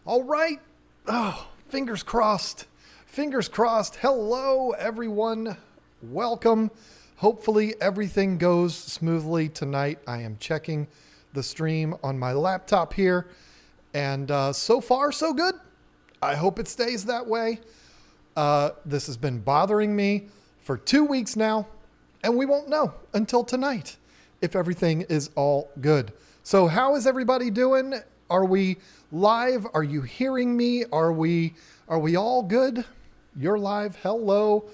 All right. Oh, fingers crossed. Fingers crossed. Hello, everyone. Welcome. Hopefully everything goes smoothly tonight. I am checking the stream on my laptop here, and so far, so good. I hope it stays that way. This has been bothering me for 2 weeks now, and we won't know until tonight if everything is all good. So how is everybody doing? Are we live? Are you hearing me? Are we all good? You're live. Hello.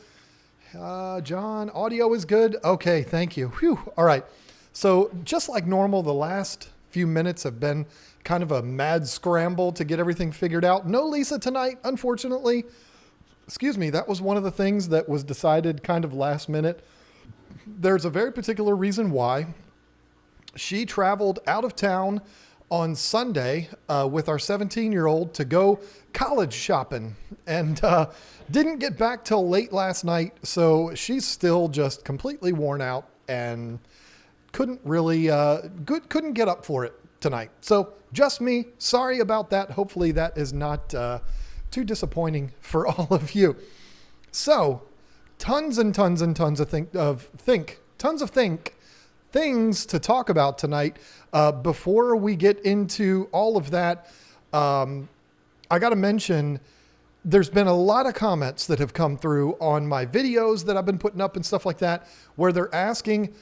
John, audio is good. Okay, thank you. Whew. All right. So just like normal, the last few minutes have been kind of a mad scramble to get everything figured out. No Lisa tonight, unfortunately. Excuse me. That was one of the things that was decided kind of last minute. There's a very particular reason why. She traveled out of town on Sunday with our 17-year-old to go college shopping and didn't get back till late last night. So she's still just completely worn out and couldn't really, couldn't get up for it tonight. So just me. Sorry about that. Hopefully that is not too disappointing for all of you. So tons and tons and tons of things to talk about tonight. Before we get into all of that, I got to mention there's been a lot of comments that have come through on my videos that I've been putting up and stuff like that, where they're asking,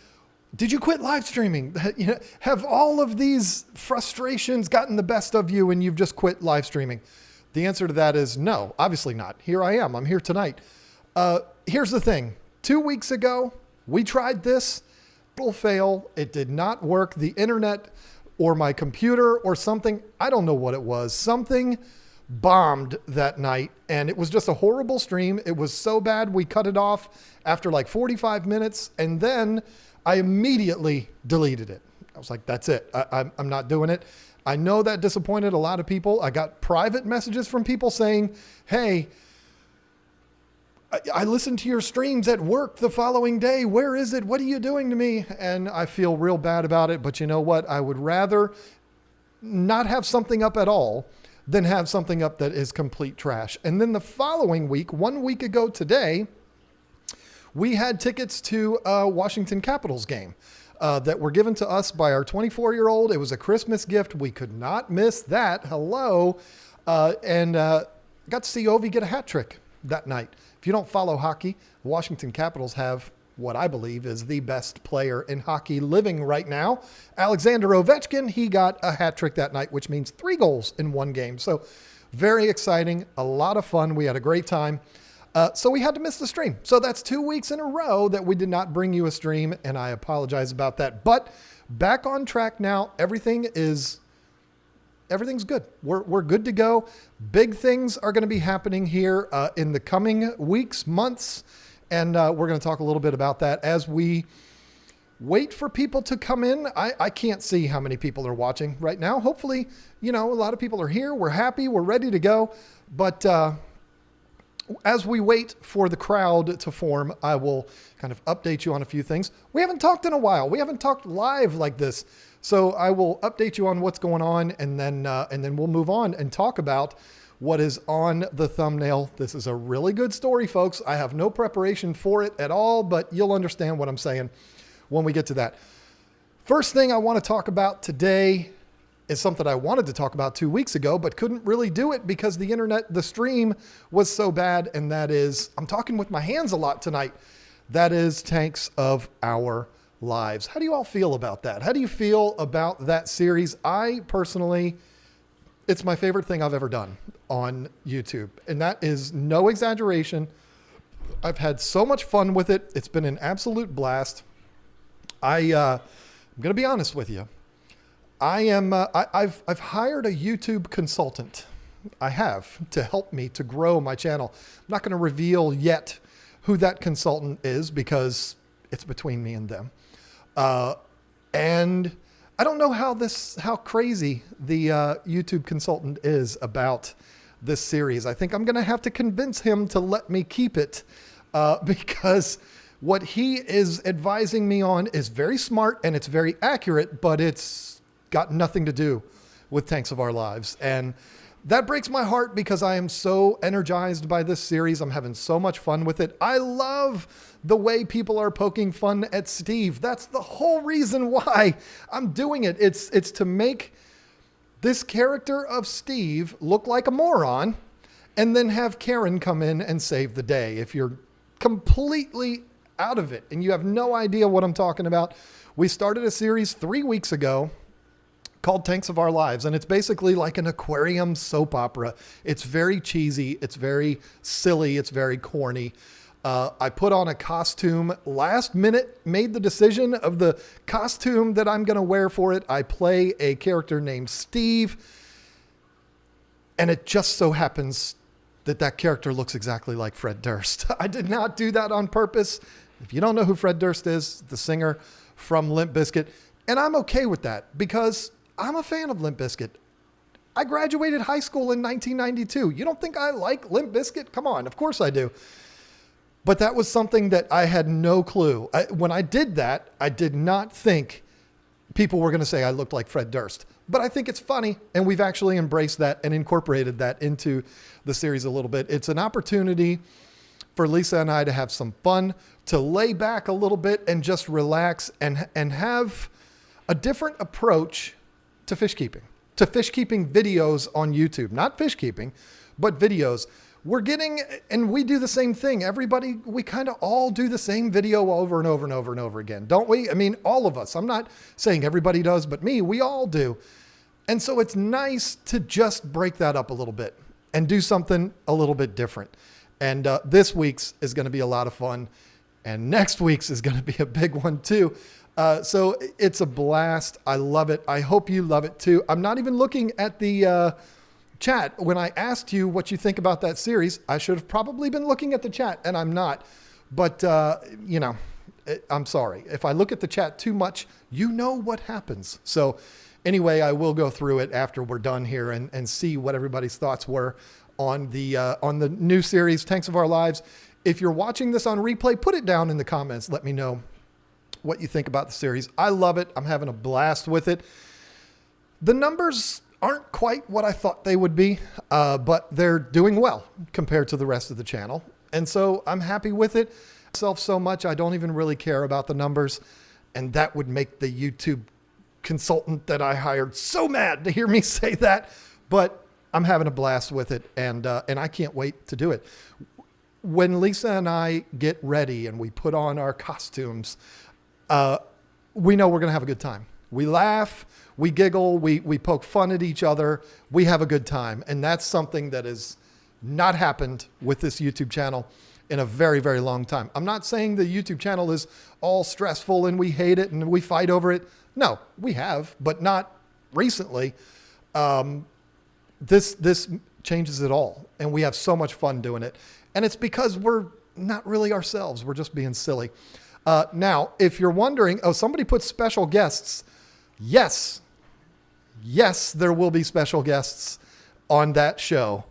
did you quit live streaming? Have all of these frustrations gotten the best of you and you've just quit live streaming? The answer to that is no, obviously not. Here I am. I'm here tonight. Here's the thing. 2 weeks ago, we tried this. Total fail. It did not work. The internet or my computer or something, I don't know what it was. Something bombed that night, and it was just a horrible stream. It was so bad we cut it off after like 45 minutes, and then I immediately deleted it. I was like, that's it. I'm not doing it. I know that disappointed a lot of people. I got private messages from people saying, hey, I listened to your streams at work the following day. Where is it? What are you doing to me? And I feel real bad about it. But you know what? I would rather not have something up at all than have something up that is complete trash. And then the following week, 1 week ago today, we had tickets to a Washington Capitals game that were given to us by our 24-year-old. It was a Christmas gift. We could not miss that. Hello. And got to see Ovi get a hat trick that night. If you don't follow hockey, the Washington Capitals have what I believe is the best player in hockey living right now. Alexander Ovechkin, he got a hat trick that night, which means 3 goals in one game. So very exciting, a lot of fun. We had a great time. So we had to miss the stream. So that's 2 weeks in a row that we did not bring you a stream, and I apologize about that. But back on track now. Everything's good. We're good to go. Big things are going to be happening here in the coming weeks, months, and we're going to talk a little bit about that as we wait for people to come in. I can't see how many people are watching right now. Hopefully, a lot of people are here. We're happy. We're ready to go. But as we wait for the crowd to form, I will kind of update you on a few things. We haven't talked in a while. We haven't talked live like this. So I will update you on what's going on, and then we'll move on and talk about what is on the thumbnail. This is a really good story, folks. I have no preparation for it at all, but you'll understand what I'm saying when we get to that. First thing I want to talk about today is something I wanted to talk about 2 weeks ago, but couldn't really do it because the stream was so bad, and that is, I'm talking with my hands a lot tonight. That is Tanks of Our Lives. How do you all feel about that? How do you feel about that series? I personally, it's my favorite thing I've ever done on YouTube. And that is no exaggeration. I've had so much fun with it. It's been an absolute blast. I'm going to be honest with you. I've hired a YouTube consultant. I have, to help me to grow my channel. I'm not going to reveal yet who that consultant is because it's between me and them. And I don't know how crazy the YouTube consultant is about this series. I think I'm going to have to convince him to let me keep it because what he is advising me on is very smart and it's very accurate, but it's got nothing to do with Tanks of Our Lives. And That breaks my heart because I am so energized by this series. I'm having so much fun with it. I love the way people are poking fun at Steve. That's the whole reason why I'm doing it. It's to make this character of Steve look like a moron and then have Karen come in and save the day. If you're completely out of it and you have no idea what I'm talking about, we started a series 3 weeks ago called Tanks of Our Lives. And it's basically like an aquarium soap opera. It's very cheesy. It's very silly. It's very corny. I put on a costume last minute, made the decision of the costume that I'm going to wear for it. I play a character named Steve. And it just so happens that character looks exactly like Fred Durst. I did not do that on purpose. If you don't know who Fred Durst is, the singer from Limp Bizkit, and I'm okay with that because I'm a fan of Limp Bizkit. I graduated high school in 1992. You don't think I like Limp Bizkit? Come on, of course I do. But that was something that I had no clue. When I did that, I did not think people were going to say I looked like Fred Durst. But I think it's funny, and we've actually embraced that and incorporated that into the series a little bit. It's an opportunity for Lisa and I to have some fun, to lay back a little bit and just relax and have a different approach to fish keeping videos on YouTube, not fish keeping, but videos. We're getting, and we do the same thing. Everybody, we kind of all do the same video over and over and over and over again, don't we? I mean, all of us. I'm not saying everybody does, but me, we all do. And so it's nice to just break that up a little bit and do something a little bit different. And this week's is going to be a lot of fun. And next week's is going to be a big one too. So it's a blast. I love it. I hope you love it too. I'm not even looking at the chat. When I asked you what you think about that series, I should have probably been looking at the chat, and I'm not. But, I'm sorry. If I look at the chat too much, you know what happens. So anyway, I will go through it after we're done here and see what everybody's thoughts were on the new series, Tanks of Our Lives. If you're watching this on replay, put it down in the comments. Let me know what you think about the series. I love it. I'm having a blast with it. The numbers aren't quite what I thought they would be, but they're doing well compared to the rest of the channel. And so I'm happy with it. Myself so much, I don't even really care about the numbers. And that would make the YouTube consultant that I hired so mad to hear me say that. But I'm having a blast with it, and I can't wait to do it. When Lisa and I get ready and we put on our costumes, we know we're going to have a good time. We laugh, we giggle, we poke fun at each other. We have a good time. And that's something that has not happened with this YouTube channel in a very, very long time. I'm not saying the YouTube channel is all stressful and we hate it and we fight over it. No, we have, but not recently. This changes it all. And we have so much fun doing it. And it's because we're not really ourselves. We're just being silly. Now, if you're wondering, somebody put special guests. Yes, there will be special guests on that show.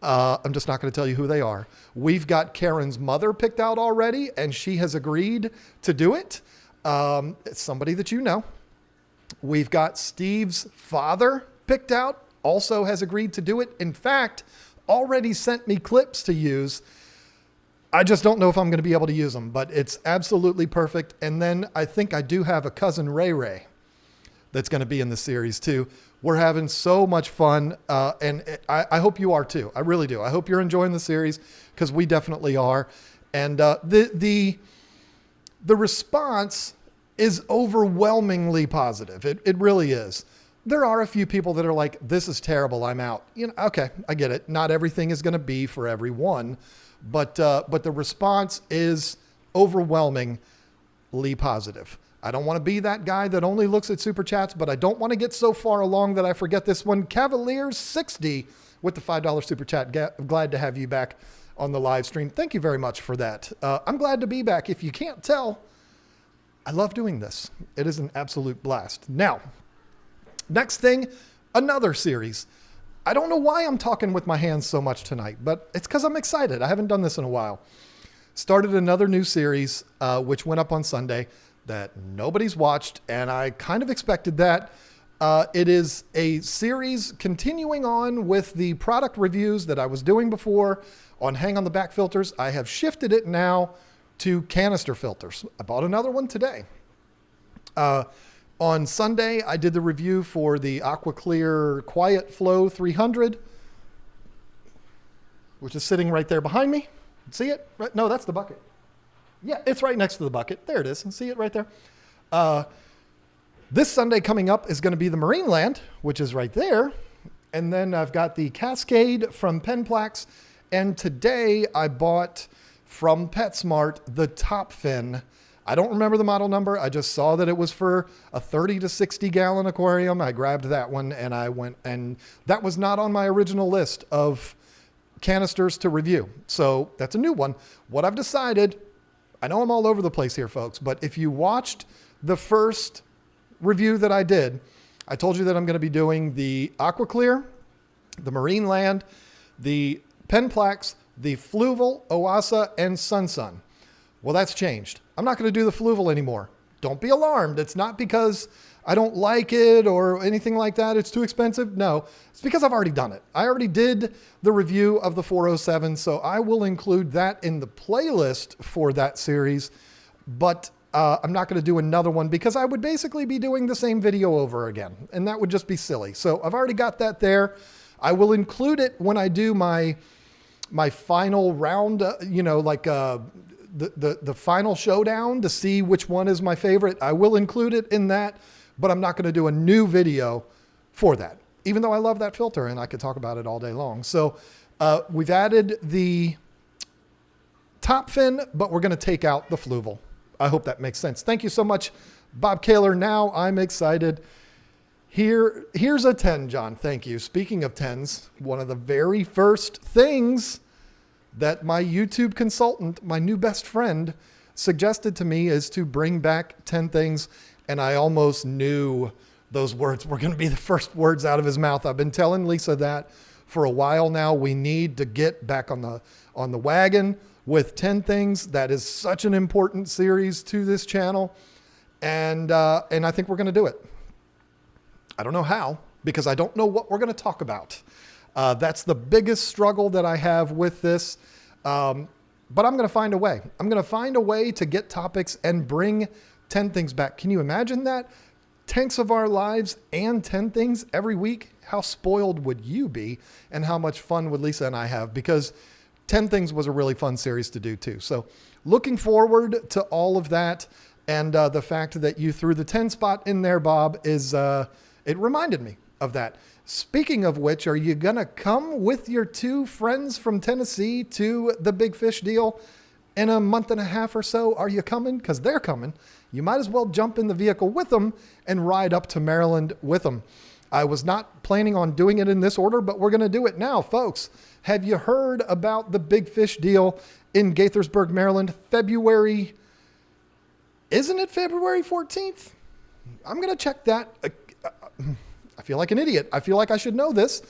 I'm just not going to tell you who they are. We've got Karen's mother picked out already, and she has agreed to do it. It's somebody that you know. We've got Steve's father picked out, also has agreed to do it. In fact, already sent me clips to use. I just don't know if I'm going to be able to use them, but it's absolutely perfect. And then I think I do have a cousin Ray Ray that's going to be in the series too. We're having so much fun, and I hope you are too. I really do. I hope you're enjoying the series because we definitely are. And the response is overwhelmingly positive. It really is. There are a few people that are like, "This is terrible. I'm out." Okay, I get it. Not everything is going to be for everyone, but the response is overwhelmingly positive. I don't want to be that guy that only looks at super chats, but I don't want to get so far along that I forget this one. Cavaliers60 with the $5 super chat. Glad to have you back on the live stream. Thank you very much for that. I'm glad to be back. If you can't tell, I love doing this. It is an absolute blast. Now, next thing, another series. I don't know why I'm talking with my hands so much tonight, but it's because I'm excited. I haven't done this in a while. Started another new series, which went up on Sunday, that nobody's watched, and I kind of expected that. It is a series continuing on with the product reviews that I was doing before on hang on the back filters. I have shifted it now to canister filters. I bought another one today. On Sunday, I did the review for the AquaClear Quiet Flow 300, which is sitting right there behind me. See it? Right? No, that's the bucket. Yeah, it's right next to the bucket. There it is. See it right there? This Sunday coming up is going to be the Marineland, which is right there. And then I've got the Cascade from Penplax. And today I bought from PetSmart the top fin. I don't remember the model number. I just saw that it was for a 30 to 60 gallon aquarium. I grabbed that one and I went, and that was not on my original list of canisters to review. So that's a new one. What I've decided, I know I'm all over the place here, folks, but if you watched the first review that I did, I told you that I'm going to be doing the AquaClear, the Marineland, the Penplax, the Fluval, Oasa, and Sun. Well, that's changed. I'm not going to do the Fluval anymore. Don't be alarmed. It's not because I don't like it or anything like that. It's too expensive. No, it's because I've already done it. I already did the review of the 407, so I will include that in the playlist for that series, but I'm not going to do another one because I would basically be doing the same video over again, and that would just be silly. So I've already got that there. I will include it when I do my final round, the final showdown to see which one is my favorite. I will include it in that, but I'm not going to do a new video for that, even though I love that filter and I could talk about it all day long. So we've added the top fin, but we're going to take out the Fluval. I hope that makes sense. Thank you so much, Bob Kaler. Now I'm excited. Here's a 10, John. Thank you. Speaking of 10s, one of the very first things that my YouTube consultant, my new best friend, suggested to me is to bring back 10 things. And I almost knew those words were going to be the first words out of his mouth. I've been telling Lisa that for a while now. We need to get back on the wagon with 10 things. That is such an important series to this channel. And I think we're going to do it. I don't know how, because I don't know what we're going to talk about. That's the biggest struggle that I have with this. But I'm going to find a way. I'm going to find a way to get topics and bring 10 things back. Can you imagine that? Tanks of our lives and 10 things every week. How spoiled would you be? And how much fun would Lisa and I have? Because 10 things was a really fun series to do too. So looking forward to all of that. And the fact that you threw the 10 spot in there, Bob, is it reminded me of that. Speaking of which, are you going to come with your two friends from Tennessee to the Big Fish deal in a month and a half or so? Are you coming? Because they're coming. You might as well jump in the vehicle with them and ride up to Maryland with them. I was not planning on doing it in this order, but we're going to do it now, folks. Have you heard about the Big Fish deal in Gaithersburg, Maryland? February, isn't it February 14th? I'm going to check that. I feel like an idiot. I feel like I should know this.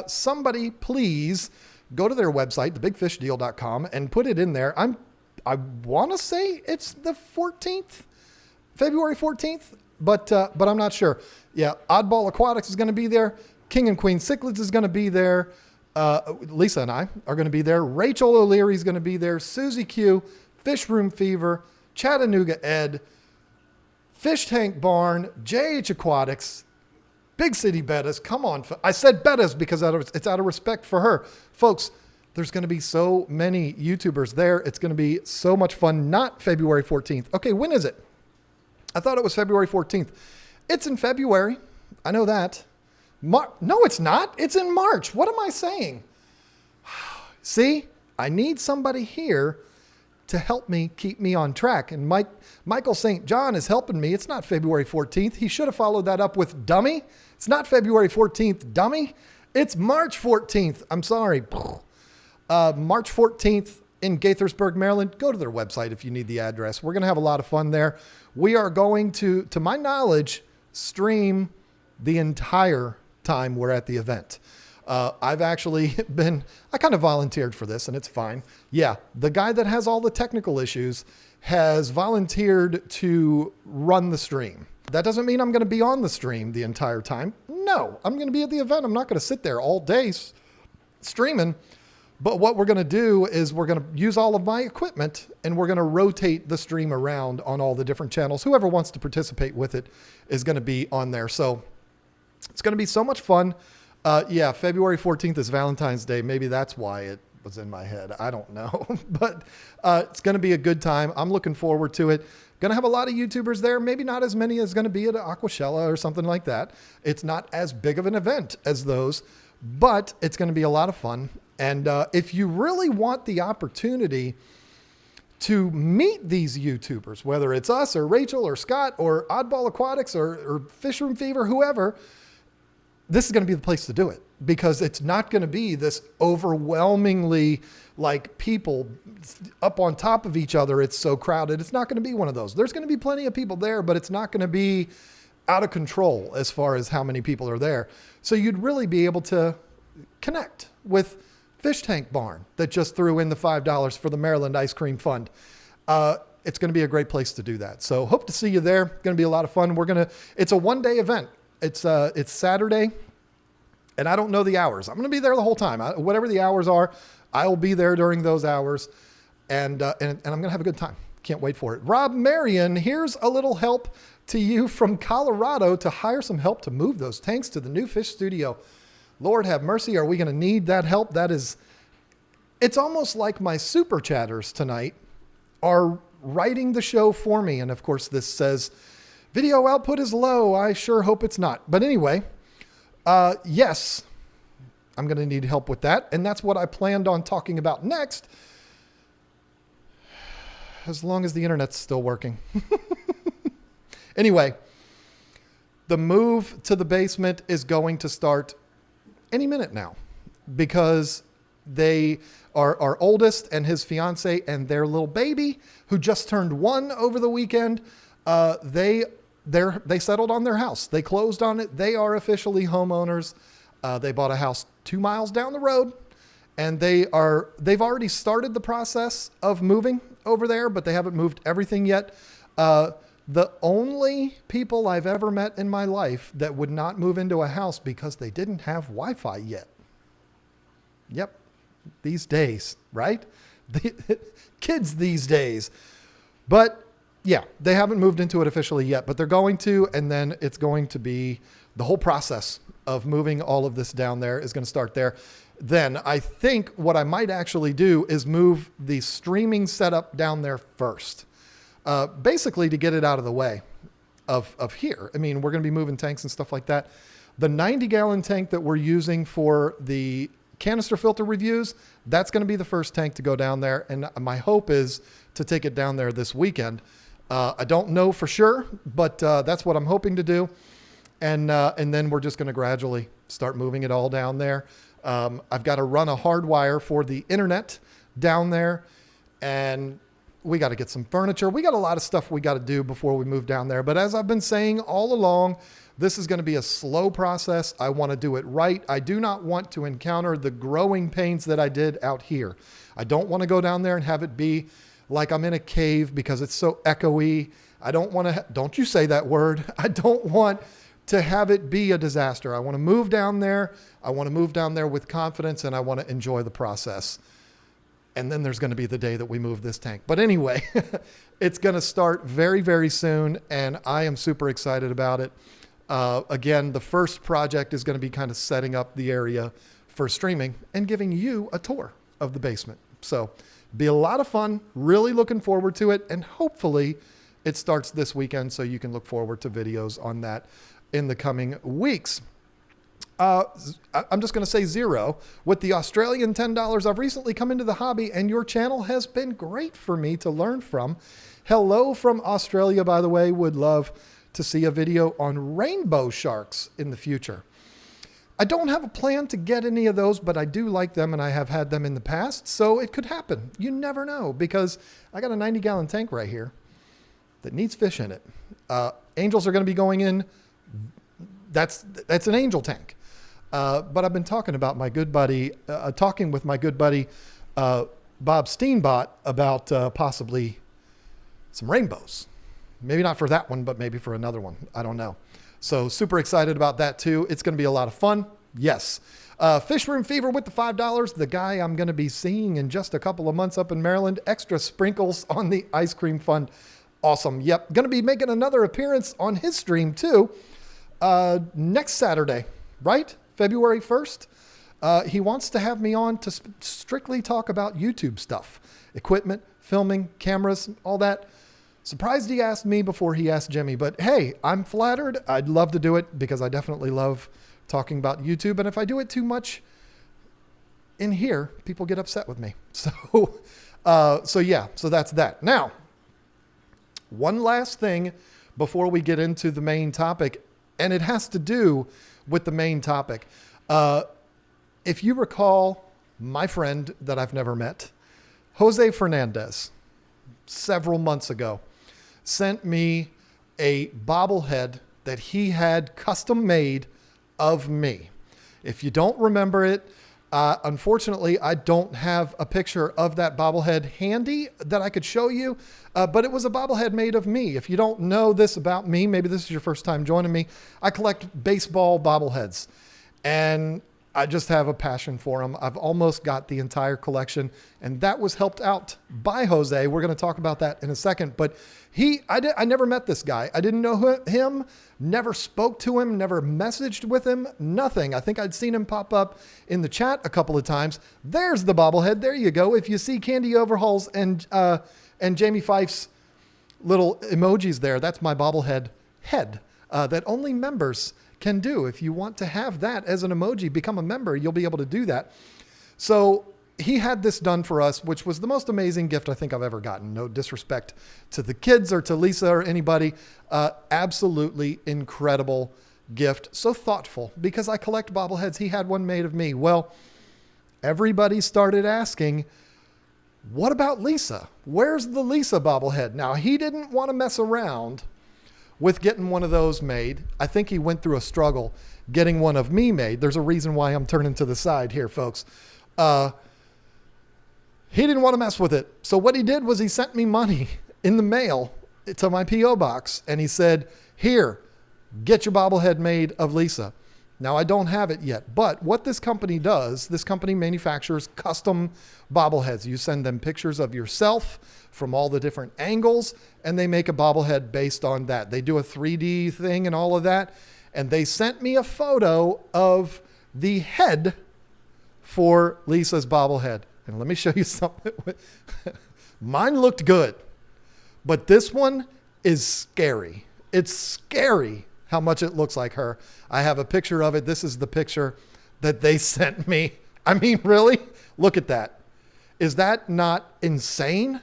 Somebody please go to their website, thebigfishdeal.com, and put it in there. I want to say it's the 14th, February 14th, but I'm not sure. Yeah, Oddball Aquatics is going to be there. King and Queen Cichlids is going to be there. Lisa and I are going to be there. Rachel O'Leary is going to be there. Susie Q, Fish Room Fever, Chattanooga Ed, Fish Tank Barn, JH Aquatics, Big City Bettas. Come on. I said Bettas because it's out of respect for her. Folks, there's going to be so many YouTubers there. It's going to be so much fun. Not February 14th. Okay, when is it? I thought it was February 14th. It's in February. I know that. No, it's not. It's in March. What am I saying? See, I need somebody here to help me keep me on track. And Michael St. John is helping me. It's not February 14th. He should have followed that up with dummy. It's not February 14th, dummy. It's March 14th. I'm sorry. March 14th in Gaithersburg, Maryland. Go to their website if you need the address. We're going to have a lot of fun there. We are going to my knowledge, stream the entire time we're at the event. I've actually I kind of volunteered for this and it's fine. Yeah, the guy that has all the technical issues has volunteered to run the stream. That doesn't mean I'm going to be on the stream the entire time. No, I'm going to be at the event. I'm not going to sit there all day streaming. But what we're going to do is we're going to use all of my equipment and we're going to rotate the stream around on all the different channels. Whoever wants to participate with it is going to be on there. So it's going to be so much fun. Yeah, February 14th is Valentine's Day. Maybe that's why it was in my head. I don't know. But it's going to be a good time. I'm looking forward to it. Going to have a lot of YouTubers there. Maybe not as many as going to be at Aquashella or something like that. It's not as big of an event as those, but it's going to be a lot of fun. And if you really want the opportunity to meet these YouTubers, whether it's us or Rachel or Scott or Oddball Aquatics or Fish Room Fever, whoever, this is going to be the place to do it, because it's not going to be this overwhelmingly like people up on top of each other. It's so crowded. It's not going to be one of those. There's going to be plenty of people there, but it's not going to be out of control as far as how many people are there. So you'd really be able to connect with Fish Tank Barn that just threw in the $5 for the Maryland Ice Cream Fund. It's going to be a great place to do that. So hope to see you there. Going to be a lot of fun. It's a one-day event. It's Saturday, and I don't know the hours. I'm going to be there the whole time. Whatever the hours are, I'll be there during those hours, and I'm going to have a good time. Can't wait for it. Rob Marion, here's a little help to you from Colorado to hire some help to move those tanks to the new fish studio. Lord have mercy. Are we going to need that help? It's almost like my super chatters tonight are writing the show for me. And of course, this says video output is low. I sure hope it's not. But anyway, yes, I'm going to need help with that. And that's what I planned on talking about next, as long as the internet's still working. Anyway, the move to the basement is going to start any minute now, because they are our oldest and his fiance and their little baby, who just turned 1 over the weekend. They settled on their house. They closed on it. They are officially homeowners. They bought a house 2 miles down the road, and they've already started the process of moving over there, but they haven't moved everything yet. The only people I've ever met in my life that would not move into a house because they didn't have Wi-Fi yet. Yep. These days, right? The kids these days. But yeah, they haven't moved into it officially yet, but they're going to, and then it's going to be the whole process of moving all of this down there is going to start there. Then I think what I might actually do is move the streaming setup down there first. Basically to get it out of the way of here. I mean, we're going to be moving tanks and stuff like that. The 90-gallon tank that we're using for the canister filter reviews, that's going to be the first tank to go down there. And my hope is to take it down there this weekend. I don't know for sure, but that's what I'm hoping to do. And then we're just going to gradually start moving it all down there. I've got to run a hard wire for the internet down there, and we got to get some furniture. We got a lot of stuff we got to do before we move down there. But as I've been saying all along, this is going to be a slow process. I want to do it right. I do not want to encounter the growing pains that I did out here. I don't want to go down there and have it be like I'm in a cave because it's so echoey. I don't want to, don't you say that word. I don't want to have it be a disaster. I want to move down there. I want to move down there with confidence, and I want to enjoy the process. And then there's going to be the day that we move this tank. But anyway, it's going to start very, very soon, and I am super excited about it. Again, the first project is going to be kind of setting up the area for streaming and giving you a tour of the basement. So be a lot of fun, really looking forward to it, and hopefully it starts this weekend so you can look forward to videos on that in the coming weeks. I'm just going to say 0. With the Australian $10, I've recently come into the hobby, and your channel has been great for me to learn from. Hello from Australia, by the way. Would love to see a video on rainbow sharks in the future. I don't have a plan to get any of those, but I do like them, and I have had them in the past, so it could happen. You never know, because I got a 90-gallon tank right here that needs fish in it. Angels are going to be going in. That's an angel tank. But I've been talking with my good buddy, Bob Steenbot, about possibly some rainbows. Maybe not for that one, but maybe for another one. I don't know. So super excited about that too. It's going to be a lot of fun. Yes. Fish Room Fever with the $5. The guy I'm going to be seeing in just a couple of months up in Maryland. Extra sprinkles on the ice cream fund. Awesome. Yep. Going to be making another appearance on his stream too. Next Saturday, right? February 1st. He wants to have me on to strictly talk about YouTube stuff, equipment, filming, cameras, all that. Surprised he asked me before he asked Jimmy, but hey, I'm flattered. I'd love to do it because I definitely love talking about YouTube. And if I do it too much in here, people get upset with me. So that's that. Now, one last thing before we get into the main topic, and it has to do with the main topic. If you recall, my friend that I've never met, Jose Fernandez, several months ago, sent me a bobblehead that he had custom made of me. If you don't remember it, unfortunately, I don't have a picture of that bobblehead handy that I could show you, but it was a bobblehead made of me. If you don't know this about me, maybe this is your first time joining me, I collect baseball bobbleheads, and I just have a passion for them. I've almost got the entire collection, and that was helped out by Jose. We're going to talk about that in a second, but I never met this guy. I didn't know him, never spoke to him, never messaged with him, nothing. I think I'd seen him pop up in the chat a couple of times. There's the bobblehead. There you go. If you see Candy Overhauls and Jamie Fife's little emojis there, that's my bobblehead head that only members can do. If you want to have that as an emoji, become a member, you'll be able to do that. So he had this done for us, which was the most amazing gift I think I've ever gotten. No disrespect to the kids or to Lisa or anybody. Absolutely incredible gift. So thoughtful because I collect bobbleheads. He had one made of me. Well, everybody started asking, what about Lisa? Where's the Lisa bobblehead? Now, he didn't want to mess around with getting one of those made. I think he went through a struggle getting one of me made. There's a reason why I'm turning to the side here, folks. He didn't want to mess with it. So what he did was he sent me money in the mail to my P.O. box. And he said, here, get your bobblehead made of Lisa. Now, I don't have it yet. But what this company does, this company manufactures custom bobbleheads. You send them pictures of yourself from all the different angles, and they make a bobblehead based on that. They do a 3D thing and all of that. And they sent me a photo of the head for Lisa's bobblehead. And let me show you something. Mine looked good, but this one is scary. It's scary how much it looks like her. I have a picture of it. This is the picture that they sent me. I mean, really? Look at that. Is that not insane?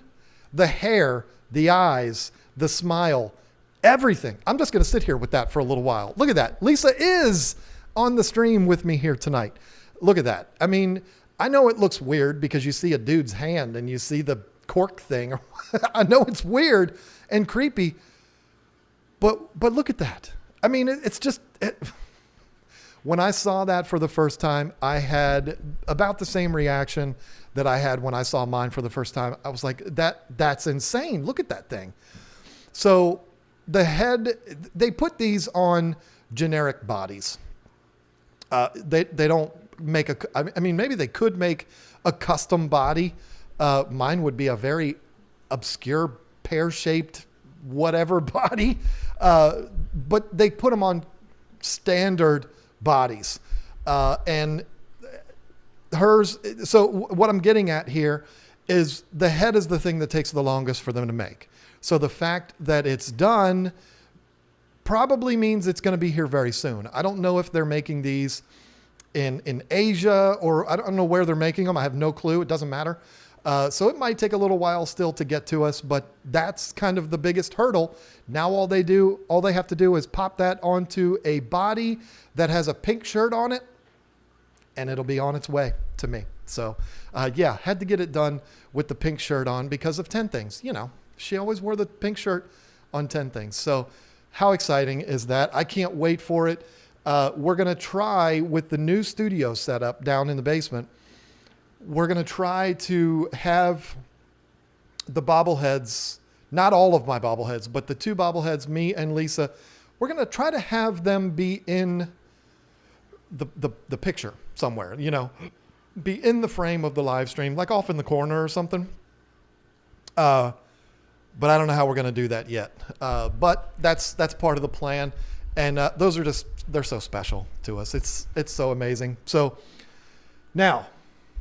The hair, the eyes, the smile, everything. I'm just going to sit here with that for a little while. Look at that. Lisa is on the stream with me here tonight. Look at that. I mean, I know it looks weird because you see a dude's hand and you see the cork thing. I know it's weird and creepy, but look at that. I mean, it's just, when I saw that for the first time, I had about the same reaction that I had when I saw mine for the first time. I was like, that's insane. Look at that thing. So the head, they put these on generic bodies. They don't make I mean, maybe they could make a custom body. Mine would be a very obscure pear-shaped whatever body. But they put them on standard bodies. And hers, so what I'm getting at here is the head is the thing that takes the longest for them to make. So the fact that it's done probably means it's going to be here very soon. I don't know if they're making these in Asia, or I don't know where they're making them. I have no clue. It doesn't matter. So it might take a little while still to get to us, but that's kind of the biggest hurdle. Now all they have to do is pop that onto a body that has a pink shirt on it, and it'll be on its way to me. So yeah, had to get it done with the pink shirt on because of 10 Things. You know, she always wore the pink shirt on 10 Things. So how exciting is that? I can't wait for it. We're going to try with the new studio setup down in the basement. We're going to try to have the bobbleheads not all of my bobbleheads, but the 2 bobbleheads, me and Lisa, we're going to try to have them be in the picture somewhere, be in the frame of the live stream, like off in the corner or something. But I don't know how we're going to do that yet. But that's part of the plan. And those are they're so special to us. It's so amazing. So now,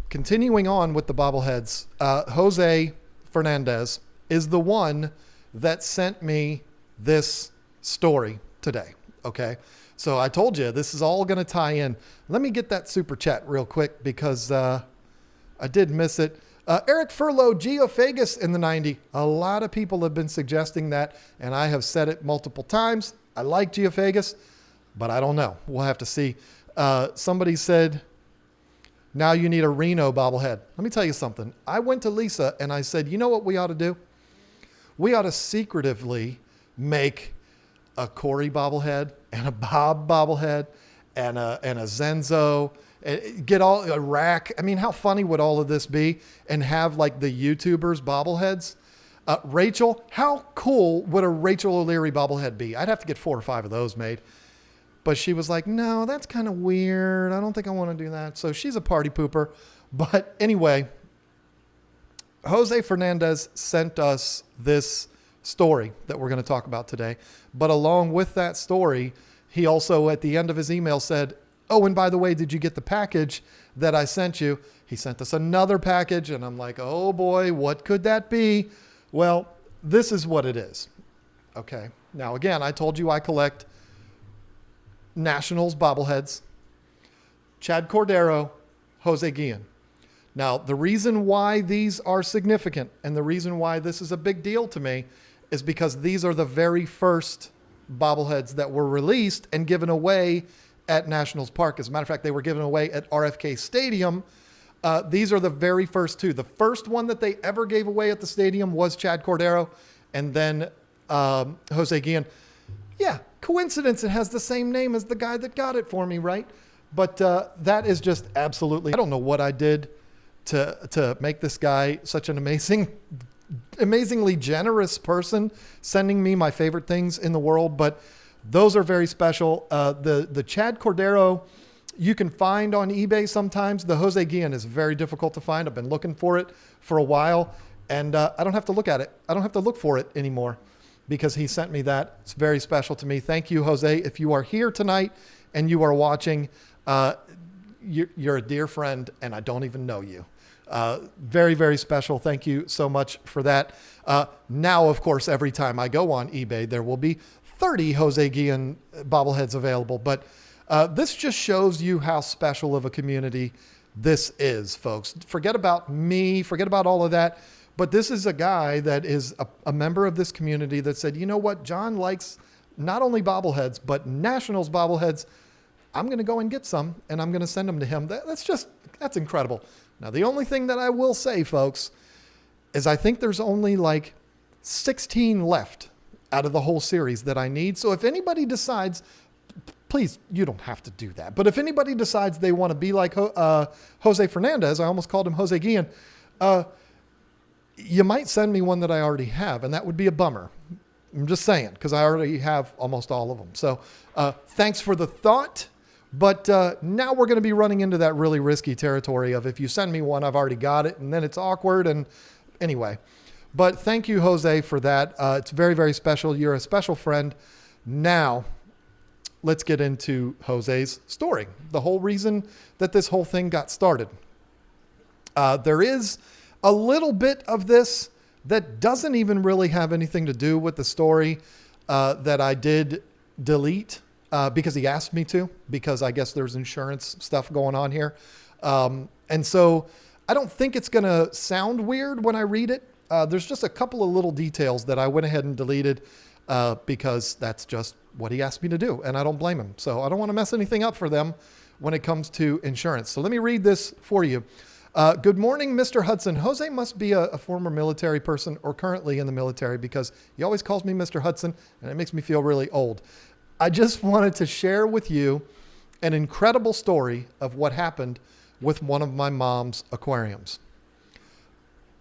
continuing on with the bobbleheads, Jose Fernandez is the one that sent me this story today. Okay. So I told you this is all going to tie in. Let me get that super chat real quick because I did miss it. Eric Furlow, Geophagus in the 90. A lot of people have been suggesting that, and I have said it multiple times. I like Geophagus, but I don't know. We'll have to see. Somebody said, now you need a Reno bobblehead. Let me tell you something. I went to Lisa and I said, you know what we ought to do? We ought to secretively make a Corey bobblehead and a Bob bobblehead and a Zenzo. Get all a rack. I mean, how funny would all of this be? And have like the YouTubers bobbleheads. Rachel, how cool would a Rachel O'Leary bobblehead be? I'd have to get 4 or 5 of those made. But she was like, no, that's kind of weird. I don't think I want to do that. So she's a party pooper. But anyway, Jose Fernandez sent us this story that we're going to talk about today. But along with that story, he also at the end of his email said, oh, and by the way, did you get the package that I sent you? He sent us another package, and I'm like, oh boy, what could that be? Well, this is what it is. Okay. Now, again, I told you I collect Nationals bobbleheads, Chad Cordero, Jose Guillen. Now, the reason why these are significant and the reason why this is a big deal to me is because these are the very first bobbleheads that were released and given away at Nationals Park. As a matter of fact, they were given away at RFK Stadium. These are the very first 2. The first one that they ever gave away at the stadium was Chad Cordero, and then Jose Guillen. Yeah, coincidence. It has the same name as the guy that got it for me, right? But that is just absolutely, I don't know what I did to make this guy such an amazingly generous person, sending me my favorite things in the world. But those are very special. The Chad Cordero, you can find on eBay sometimes. The Jose Guillen is very difficult to find. I've been looking for it for a while, and I don't have to look at it. I don't have to look for it anymore because he sent me that. It's very special to me. Thank you, Jose. If you are here tonight and you are watching, you're a dear friend, and I don't even know you. Very, very special. Thank you so much for that. Now, of course, every time I go on eBay, there will be 30 Jose Guillen bobbleheads available. But this just shows you how special of a community this is, folks. Forget about me. Forget about all of that. But this is a guy that is a member of this community that said, you know what? John likes not only bobbleheads, but Nationals bobbleheads. I'm going to go and get some, and I'm going to send them to him. That's incredible. Now, the only thing that I will say, folks, is I think there's only like 16 left out of the whole series that I need. So if anybody decides, please, you don't have to do that. But if anybody decides they want to be like Jose Fernandez, I almost called him Jose Guillen, you might send me one that I already have, and that would be a bummer. I'm just saying, because I already have almost all of them. So thanks for the thought. But now we're going to be running into that really risky territory of if you send me one, I've already got it, and then it's awkward. And anyway, but thank you, Jose, for that. It's very, very special. You're a special friend. Now, let's get into Jose's story. The whole reason that this whole thing got started. There is a little bit of this that doesn't even really have anything to do with the story that I did delete. Because he asked me to, because I guess there's insurance stuff going on here. And so I don't think it's going to sound weird when I read it. There's just a couple of little details that I went ahead and deleted because that's just what he asked me to do. And I don't blame him. So I don't want to mess anything up for them when it comes to insurance. So let me read this for you. Good morning, Mr. Hudson. Jose must be a former military person or currently in the military because he always calls me Mr. Hudson, and it makes me feel really old. I just wanted to share with you an incredible story of what happened with one of my mom's aquariums.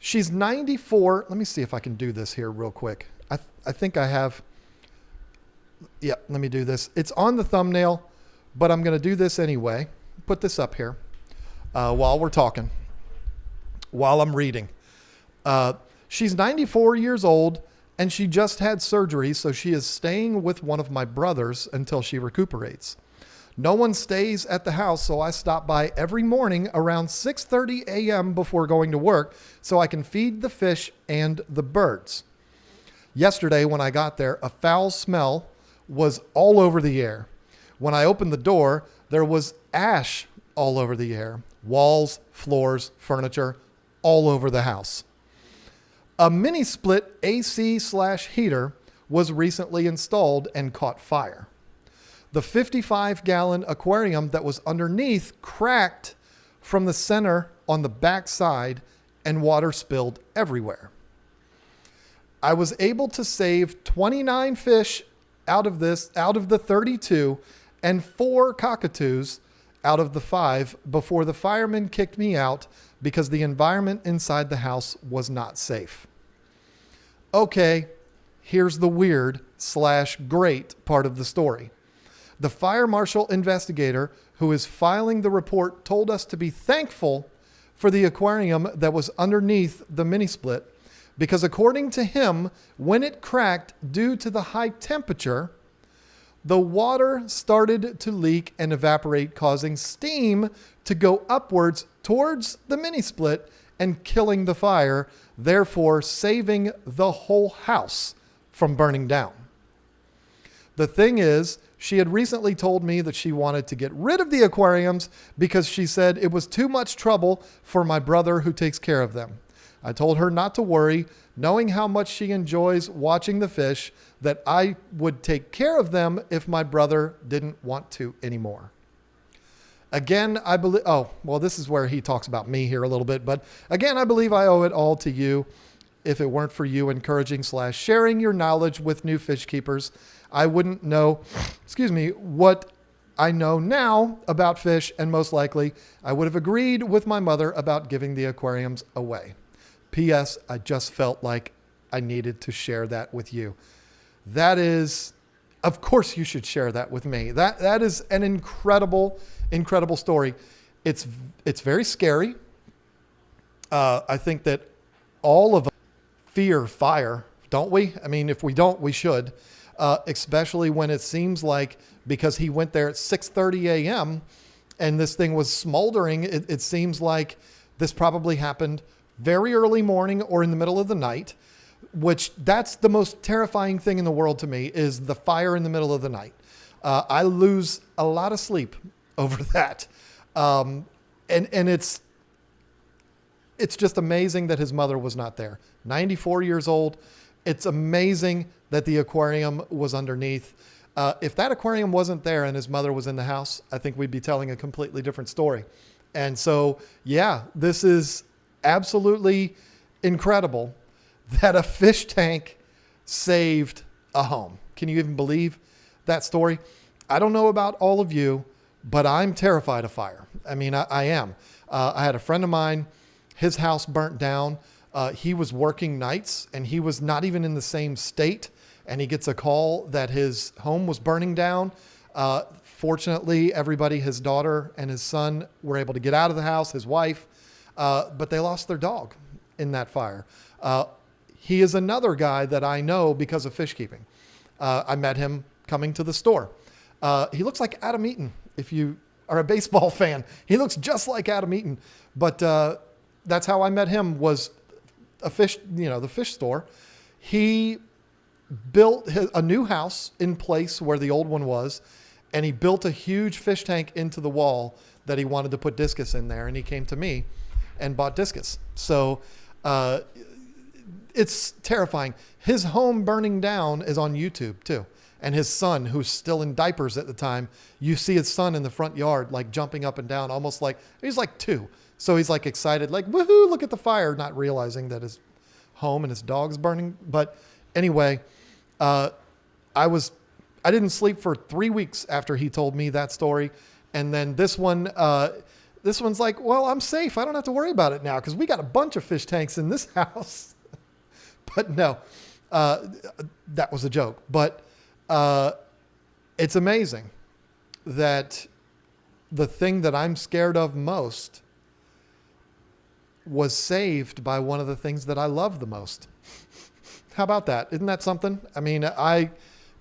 She's 94. Let me see if I can do this here real quick. I think I have. Yeah, let me do this. It's on the thumbnail, but I'm going to do this anyway. Put this up here while we're talking, while I'm reading. She's 94 years old, and she just had surgery, so she is staying with one of my brothers until she recuperates. No one stays at the house, so I stop by every morning around 6:30 a.m. before going to work so I can feed the fish and the birds. Yesterday, when I got there, a foul smell was all over the air. When I opened the door, there was ash all over the air. Walls, floors, furniture, all over the house. A mini split AC/heater was recently installed and caught fire. The 55-gallon aquarium that was underneath cracked from the center on the back side and water spilled everywhere. I was able to save 29 fish out of the 32 and 4 cockatoos out of the 5 before the firemen kicked me out because the environment inside the house was not safe. Okay, here's the weird/great part of the story. The fire marshal investigator who is filing the report told us to be thankful for the aquarium that was underneath the mini split because according to him, when it cracked due to the high temperature, the water started to leak and evaporate, causing steam to go upwards towards the mini split and killing the fire, therefore saving the whole house from burning down. The thing is, she had recently told me that she wanted to get rid of the aquariums because she said it was too much trouble for my brother who takes care of them. I told her not to worry, knowing how much she enjoys watching the fish, that I would take care of them if my brother didn't want to anymore. Again, I believe, this is where he talks about me here a little bit, but again, I believe I owe it all to you. If it weren't for you encouraging/sharing your knowledge with new fish keepers, I wouldn't know, what I know now about fish, and most likely I would have agreed with my mother about giving the aquariums away. P.S. I just felt like I needed to share that with you. That is, of course you should share that with me. That is an incredible story. It's very scary. I think that all of us fear fire, don't we? I mean, if we don't, we should. Especially when it seems like, because he went there at 6:30 a.m. and this thing was smoldering, it seems like this probably happened very early morning or in the middle of the night, which that's the most terrifying thing in the world to me, is the fire in the middle of the night. I lose a lot of sleep over that. And it's just amazing that his mother was not there. 94 years old. It's amazing that the aquarium was underneath. If that aquarium wasn't there and his mother was in the house, I think we'd be telling a completely different story. And so, yeah, this is absolutely incredible that a fish tank saved a home. Can you even believe that story? I don't know about all of you, but I'm terrified of fire. I mean, I am. I had a friend of mine, his house burnt down. He was working nights and he was not even in the same state. And he gets a call that his home was burning down. Fortunately, everybody, his daughter and his son, were able to get out of the house, his wife, but they lost their dog in that fire. He is another guy that I know because of fish keeping. I met him coming to the store. He looks like Adam Eaton. If you are a baseball fan, he looks just like Adam Eaton. But that's how I met him, was a fish, the fish store. He built a new house in place where the old one was, and he built a huge fish tank into the wall that he wanted to put discus in there. And he came to me and bought discus. So it's terrifying. His home burning down is on YouTube too. And his son, who's still in diapers at the time, you see his son in the front yard, like jumping up and down, almost like he's like 2. So he's like excited, like, woohoo, look at the fire, not realizing that his home and his dog's burning. But anyway, I didn't sleep for 3 weeks after he told me that story. And then this one, this one's like, well, I'm safe. I don't have to worry about it now because we got a bunch of fish tanks in this house. But no, that was a joke. But it's amazing that the thing that I'm scared of most was saved by one of the things that I love the most. How about that? Isn't that something? I mean, I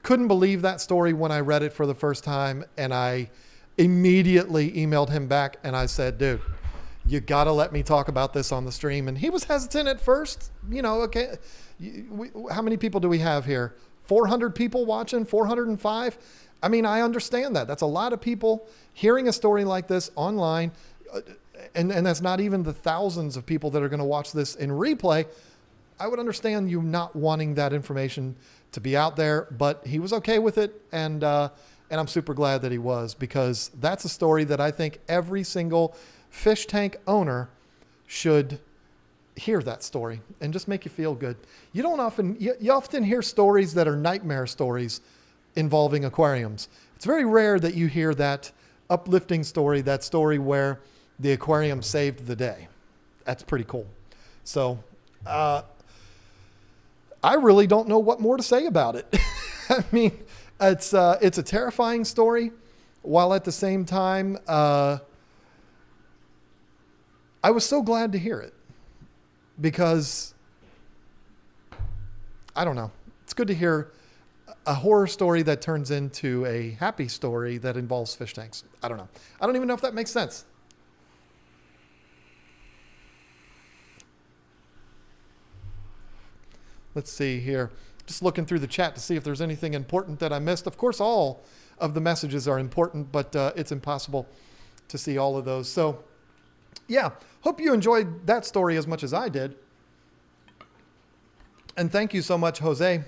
couldn't believe that story when I read it for the first time, and I immediately emailed him back and I said, dude, you got to let me talk about this on the stream. And he was hesitant at first. You know, okay, how many people do we have here? 400 people watching, 405? I mean, I understand that. That's a lot of people hearing a story like this online. And that's not even the thousands of people that are going to watch this in replay. I would understand you not wanting that information to be out there, but he was okay with it. And I'm super glad that he was, because that's a story that I think every single fish tank owner should hear that story and just make you feel good. You often hear stories that are nightmare stories involving aquariums. It's very rare that you hear that uplifting story, that story where the aquarium saved the day. That's pretty cool. So, I really don't know what more to say about it. I mean, it's a terrifying story, while at the same time, I was so glad to hear it, because I don't know. It's good to hear a horror story that turns into a happy story that involves fish tanks. I don't know. I don't even know if that makes sense. Let's see here. Just looking through the chat to see if there's anything important that I missed. Of course, all of the messages are important, but it's impossible to see all of those. So, yeah, hope you enjoyed that story as much as I did. And thank you so much, Jose,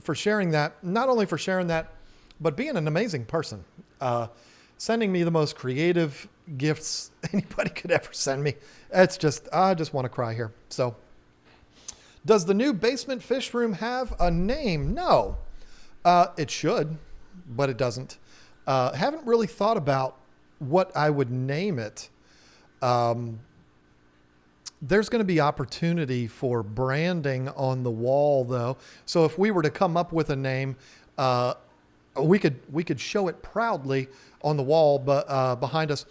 for sharing that. Not only for sharing that, but being an amazing person. Sending me the most creative gifts anybody could ever send me. It's just, I just want to cry here. So, does the new basement fish room have a name? No. It should, but it doesn't. Haven't really thought about what I would name it. There's going to be opportunity for branding on the wall, though. So if we were to come up with a name, we could show it proudly on the wall, but behind us.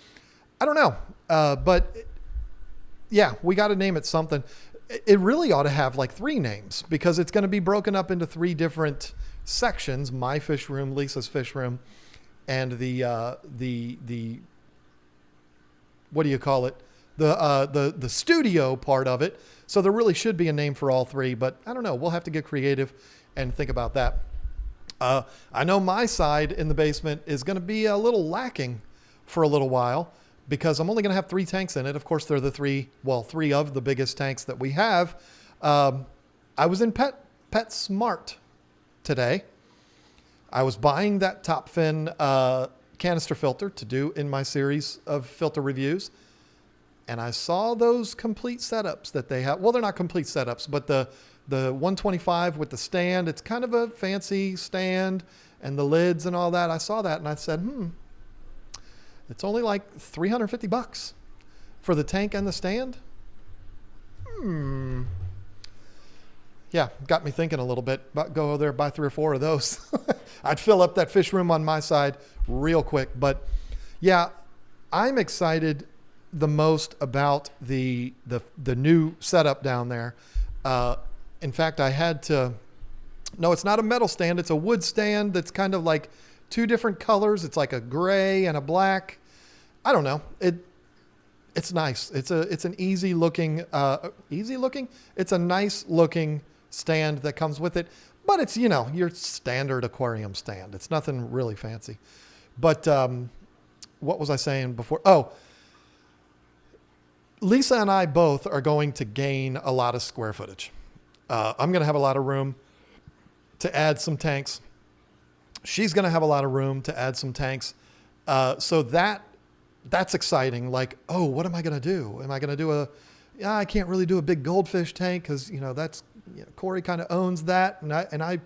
I don't know, but yeah, we got to name it something. It really ought to have like 3 names, because it's going to be broken up into 3 different sections: my fish room, Lisa's fish room, and the what do you call it? The studio part of it. So there really should be a name for all 3, but I don't know. We'll have to get creative and think about that. I know my side in the basement is going to be a little lacking for a little while, because I'm only going to have 3 tanks in it. Of course, they're the 3 of the biggest tanks that we have. I was in PetSmart today. I was buying that top fin canister filter to do in my series of filter reviews. And I saw those complete setups that they have. Well, they're not complete setups, but the 125 with the stand, it's kind of a fancy stand, and the lids and all that. I saw that and I said, it's only like $350 for the tank and the stand. Yeah, got me thinking a little bit. But go there, buy 3 or 4 of those. I'd fill up that fish room on my side real quick. But yeah, I'm excited the most about the new setup down there. In fact, I had to. No, it's not a metal stand. It's a wood stand that's kind of like 2 different colors. It's like a gray and a black. I don't know. It's nice. It's an easy looking. It's a nice looking stand that comes with it. But it's, your standard aquarium stand. It's nothing really fancy. But what was I saying before? Oh, Lisa and I both are going to gain a lot of square footage. I'm going to have a lot of room to add some tanks. She's going to have a lot of room to add some tanks. So that's exciting. Like, oh, what am I going to do? Am I going to do I can't really do a big goldfish tank because, that's, Corey kind of owns that. And I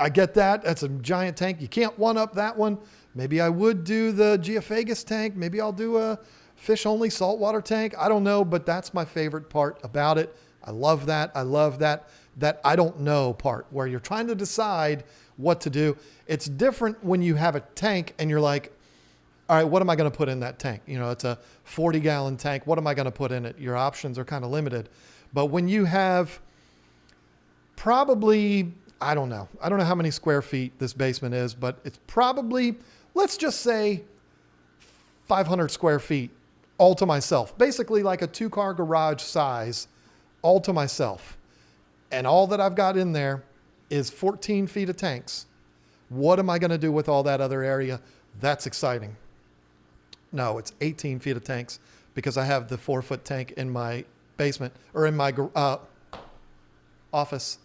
get that. That's a giant tank. You can't one up that one. Maybe I would do the Geophagus tank. Maybe I'll do a fish only saltwater tank. I don't know, but that's my favorite part about it. I love that. I love that I don't know part where you're trying to decide what to do. It's different when you have a tank and you're like, all right, what am I going to put in that tank? You know, it's a 40-gallon tank. What am I going to put in it? Your options are kind of limited. But when you have probably, I don't know how many square feet this basement is, but it's probably, let's just say 500 square feet all to myself. Basically like a 2-car garage size, all to myself. And all that I've got in there is 14 feet of tanks. What am I going to do with all that other area? That's exciting. No, it's 18 feet of tanks because I have the 4-foot tank in my basement or in my office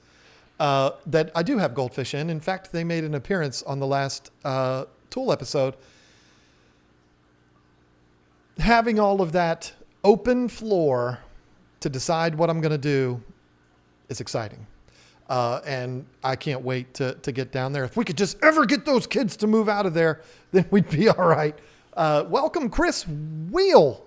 that I do have goldfish in. In fact, they made an appearance on the last tool episode. Having all of that open floor to decide what I'm going to do is exciting. And I can't wait to get down there. If we could just ever get those kids to move out of there, then we'd be all right. Welcome, Chris Wheel.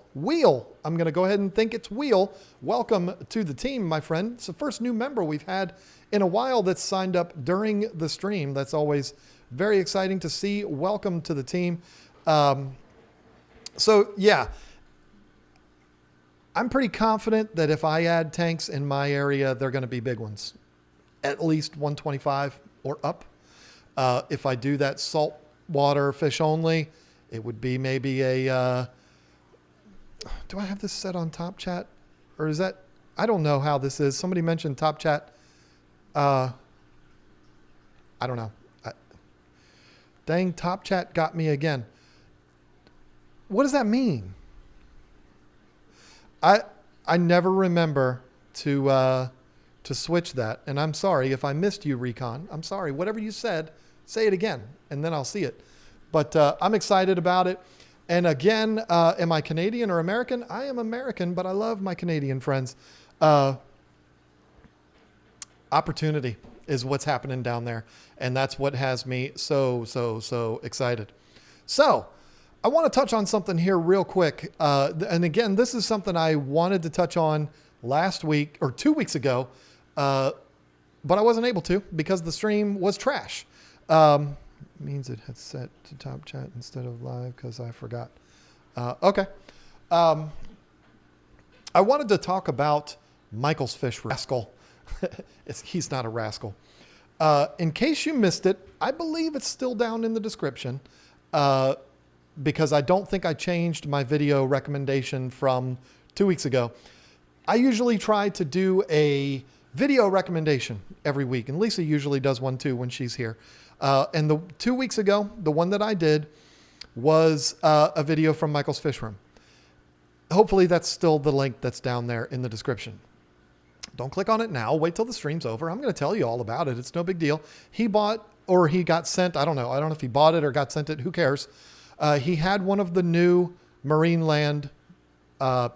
I'm going to go ahead and think it's Wheel. Welcome to the team, my friend. It's the first new member we've had in a while that's signed up during the stream. That's always very exciting to see. Welcome to the team. So yeah, I'm pretty confident that if I add tanks in my area, they're going to be big ones, at least 125 or up. If I do that saltwater fish only, it would be maybe a, do I have this set on Top Chat or is that, I don't know how this is. Somebody mentioned Top Chat. I don't know. Dang, Top Chat got me again. What does that mean? I never remember to switch that. And I'm sorry if I missed you, Recon. I'm sorry. Whatever you said, say it again, and then I'll see it. But I'm excited about it. And again, am I Canadian or American? I am American, but I love my Canadian friends. Opportunity is what's happening down there. And that's what has me so excited. So I want to touch on something here real quick. And again, this is something I wanted to touch on last week or 2 weeks ago, but I wasn't able to because the stream was trash. Means it had set to Top Chat instead of live because I forgot. Okay. I wanted to talk about Michael's Fish Rascal. He's not a rascal. In case you missed it, I believe it's still down in the description because I don't think I changed my video recommendation from 2 weeks ago. I usually try to do a video recommendation every week, and Lisa usually does one too when she's here. And the 2 weeks ago, the one that I did was a video from Michael's Fish Room. Hopefully that's still the link that's down there in the description. Don't click on it now. Wait till the stream's over. I'm going to tell you all about it. It's no big deal. He bought or he got sent. I don't know. I don't know if he bought it or got sent it. Who cares? He had one of the new Marineland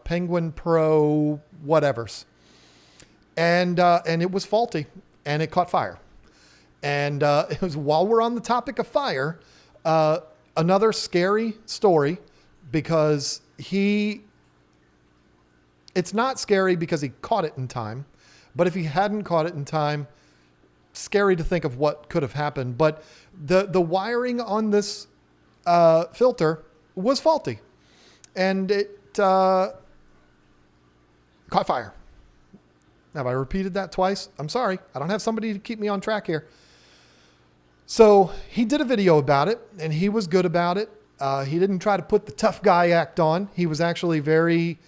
Penguin Pro whatevers. And it was faulty and it caught fire. And it was while we're on the topic of fire, another scary story because it's not scary because he caught it in time, but if he hadn't caught it in time, scary to think of what could have happened. But the wiring on this filter was faulty and it caught fire. Have I repeated that twice? I'm sorry. I don't have somebody to keep me on track here. So he did a video about it and he was good about it. He didn't try to put the tough guy act on. He was actually very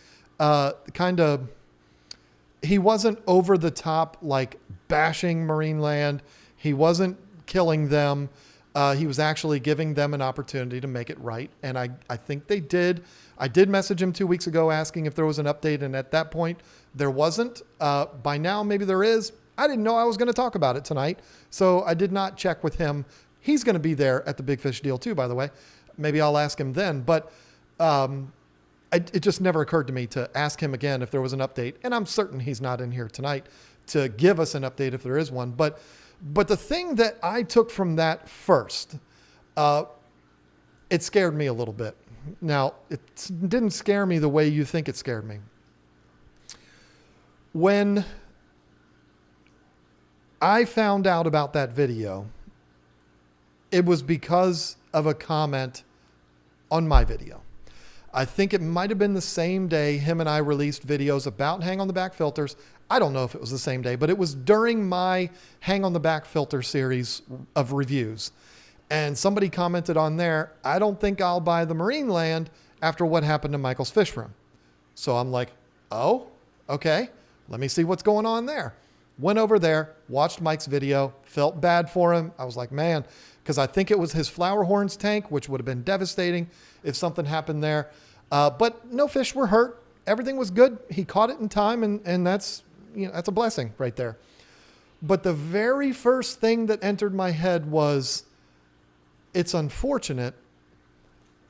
he wasn't over the top, like bashing Marineland. He wasn't killing them. He was actually giving them an opportunity to make it right. And I think they did. I did message him 2 weeks ago asking if there was an update. And at that point, there wasn't. By now, maybe there is. I didn't know I was going to talk about it tonight. So I did not check with him. He's going to be there at the Big Fish deal too, by the way. Maybe I'll ask him then. But it just never occurred to me to ask him again if there was an update. And I'm certain he's not in here tonight to give us an update if there is one. But the thing that I took from that first, it scared me a little bit. Now, it didn't scare me the way you think it scared me. When I found out about that video, it was because of a comment on my video. I think it might have been the same day him and I released videos about hang on the back filters. I don't know if it was the same day, but it was during my hang on the back filter series of reviews. And somebody commented on there, I don't think I'll buy the Marineland after what happened to Michael's fish room. So I'm like, oh, okay, let me see what's going on there. Went over there, watched Mike's video, felt bad for him. I was like, man, because I think it was his flower horns tank, which would have been devastating if something happened there. But no fish were hurt. Everything was good. He caught it in time, and that's, that's a blessing right there. But the very first thing that entered my head was, it's unfortunate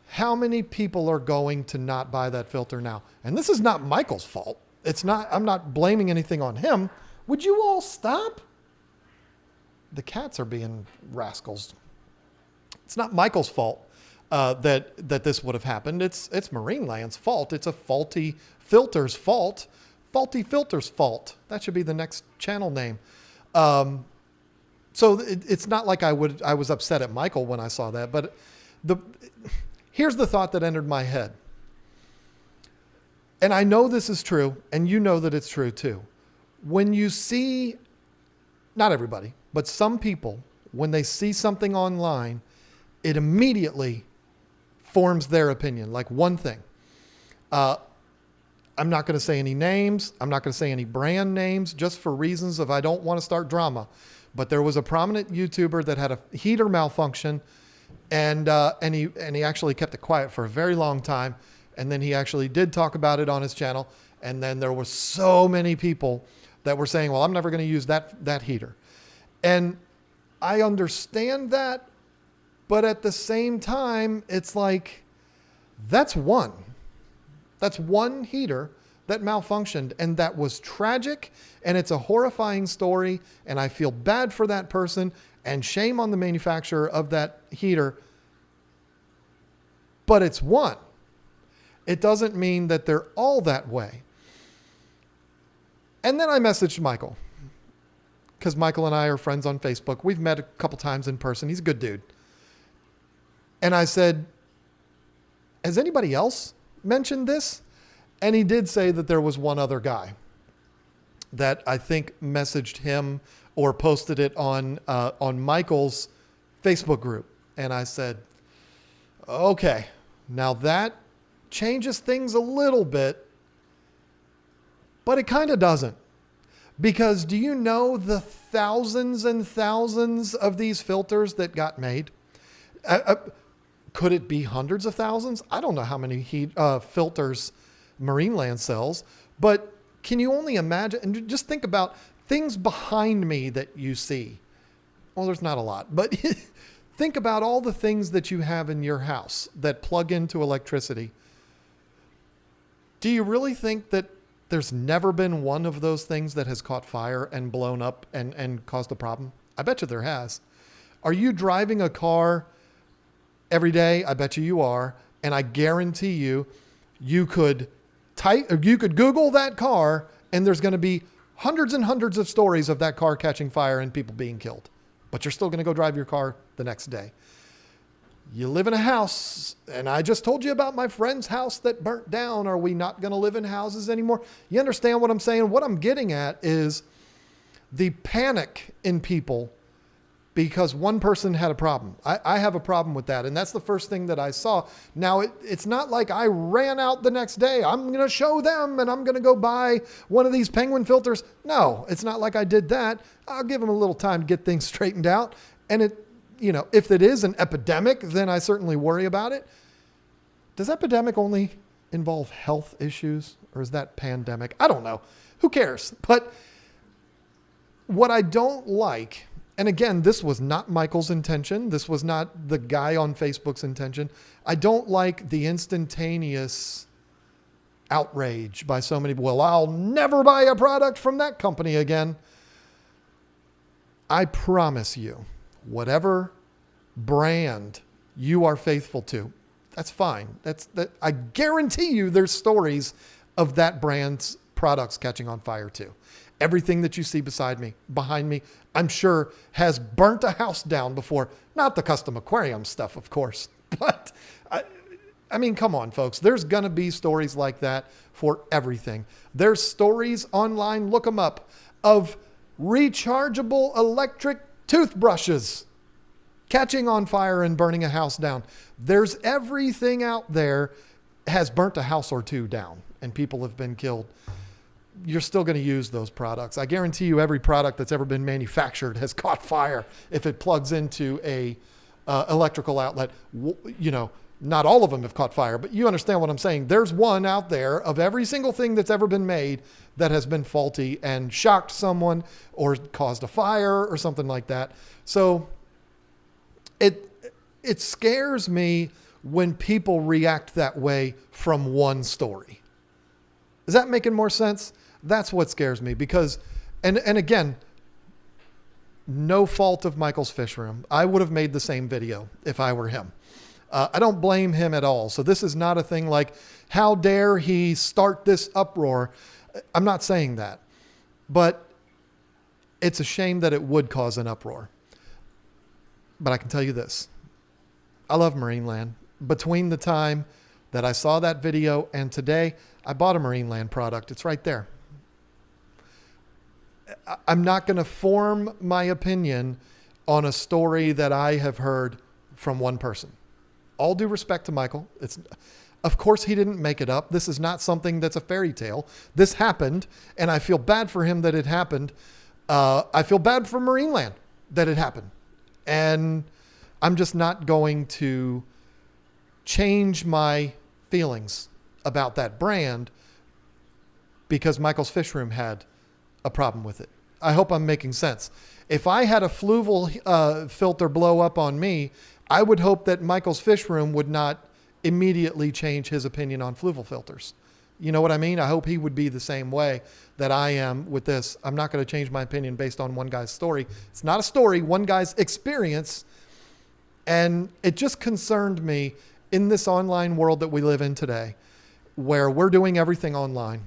how many people are going to not buy that filter now. And this is not Michael's fault. I'm not blaming anything on him. Would you all stop? The cats are being rascals. It's not Michael's fault that this would have happened. It's Marineland's fault. It's a faulty filter's fault. Faulty filter's fault. That should be the next channel name. So it's not like I was upset at Michael when I saw that, but here's the thought that entered my head. And I know this is true, and you know that it's true too. When you see, not everybody, but some people, when they see something online, it immediately forms their opinion, like one thing. I'm not going to say any names. I'm not going to say any brand names just for reasons of I don't want to start drama. But there was a prominent YouTuber that had a heater malfunction, and he actually kept it quiet for a very long time. And then he actually did talk about it on his channel. And then there were so many people that were saying, well, I'm never going to use that heater. And I understand that. But at the same time, it's like, that's one heater that malfunctioned, and that was tragic, and it's a horrifying story, and I feel bad for that person, and shame on the manufacturer of that heater. But it's one. It doesn't mean that they're all that way. And then I messaged Michael, because Michael and I are friends on Facebook. We've met a couple times in person. He's a good dude. And I said, has anybody else mentioned this? And he did say that there was one other guy that I think messaged him or posted it on Michael's Facebook group. And I said, okay, now that changes things a little bit, but it kind of doesn't. Because do you know the thousands and thousands of these filters that got made? Could it be hundreds of thousands? I don't know how many filters Marineland sells, but can you only imagine? And just think about things behind me that you see. Well, there's not a lot, but think about all the things that you have in your house that plug into electricity. Do you really think that there's never been one of those things that has caught fire and blown up and caused a problem? I bet you there has. Are you driving a car every day? I bet you are. And I guarantee you could Google that car, and there's going to be hundreds and hundreds of stories of that car catching fire and people being killed. But you're still going to go drive your car the next day. You live in a house, and I just told you about my friend's house that burnt down. Are we not going to live in houses anymore? You understand what I'm saying? What I'm getting at is the panic in people because one person had a problem. I have a problem with that. And that's the first thing that I saw. Now, it's not like I ran out the next day. I'm going to show them and I'm going to go buy one of these penguin filters. No, it's not like I did that. I'll give them a little time to get things straightened out. And if it is an epidemic, then I certainly worry about it. Does epidemic only involve health issues, or is that pandemic? I don't know. Who cares? But what I don't like, and again, this was not Michael's intention. This was not the guy on Facebook's intention. I don't like the instantaneous outrage by so many people. Well, I'll never buy a product from that company again. I promise you, whatever brand you are faithful to, That's fine. I guarantee you there's stories of that brand's products catching on fire too. Everything that you see behind me, I'm sure has burnt a house down before. Not the custom aquarium stuff, of course, but I mean, come on, folks. There's going to be stories like that for everything. There's stories online, look them up, of rechargeable electric toothbrushes catching on fire and burning a house down. There's everything out there has burnt a house or two down and people have been killed. You're still going to use those products. I guarantee you every product that's ever been manufactured has caught fire if it plugs into a electrical outlet. You know, not all of them have caught fire, but you understand what I'm saying. There's one out there of every single thing that's ever been made that has been faulty and shocked someone or caused a fire or something like that. So it scares me when people react that way from one story. Is that making more sense? That's what scares me because, and again, no fault of Michael's Fish Room. I would have made the same video if I were him. I don't blame him at all. So this is not a thing like, how dare he start this uproar? I'm not saying that, but it's a shame that it would cause an uproar. But I can tell you this. I love Marineland. Between the time that I saw that video and today, I bought a Marineland product. It's right there. I'm not going to form my opinion on a story that I have heard from one person. All due respect to Michael. Of course he didn't make it up. This is not something that's a fairy tale. This happened, and I feel bad for him that it happened. I feel bad for Marineland that it happened. And I'm just not going to change my feelings about that brand because Michael's Fish Room had a problem with it. I hope I'm making sense. If I had a fluval filter blow up on me, I would hope that Michael's Fish Room would not immediately change his opinion on fluval filters. You know what I mean? I hope he would be the same way that I am with this. I'm not going to change my opinion based on one guy's story. It's not a story, one guy's experience. And it just concerned me in this online world that we live in today, where we're doing everything online.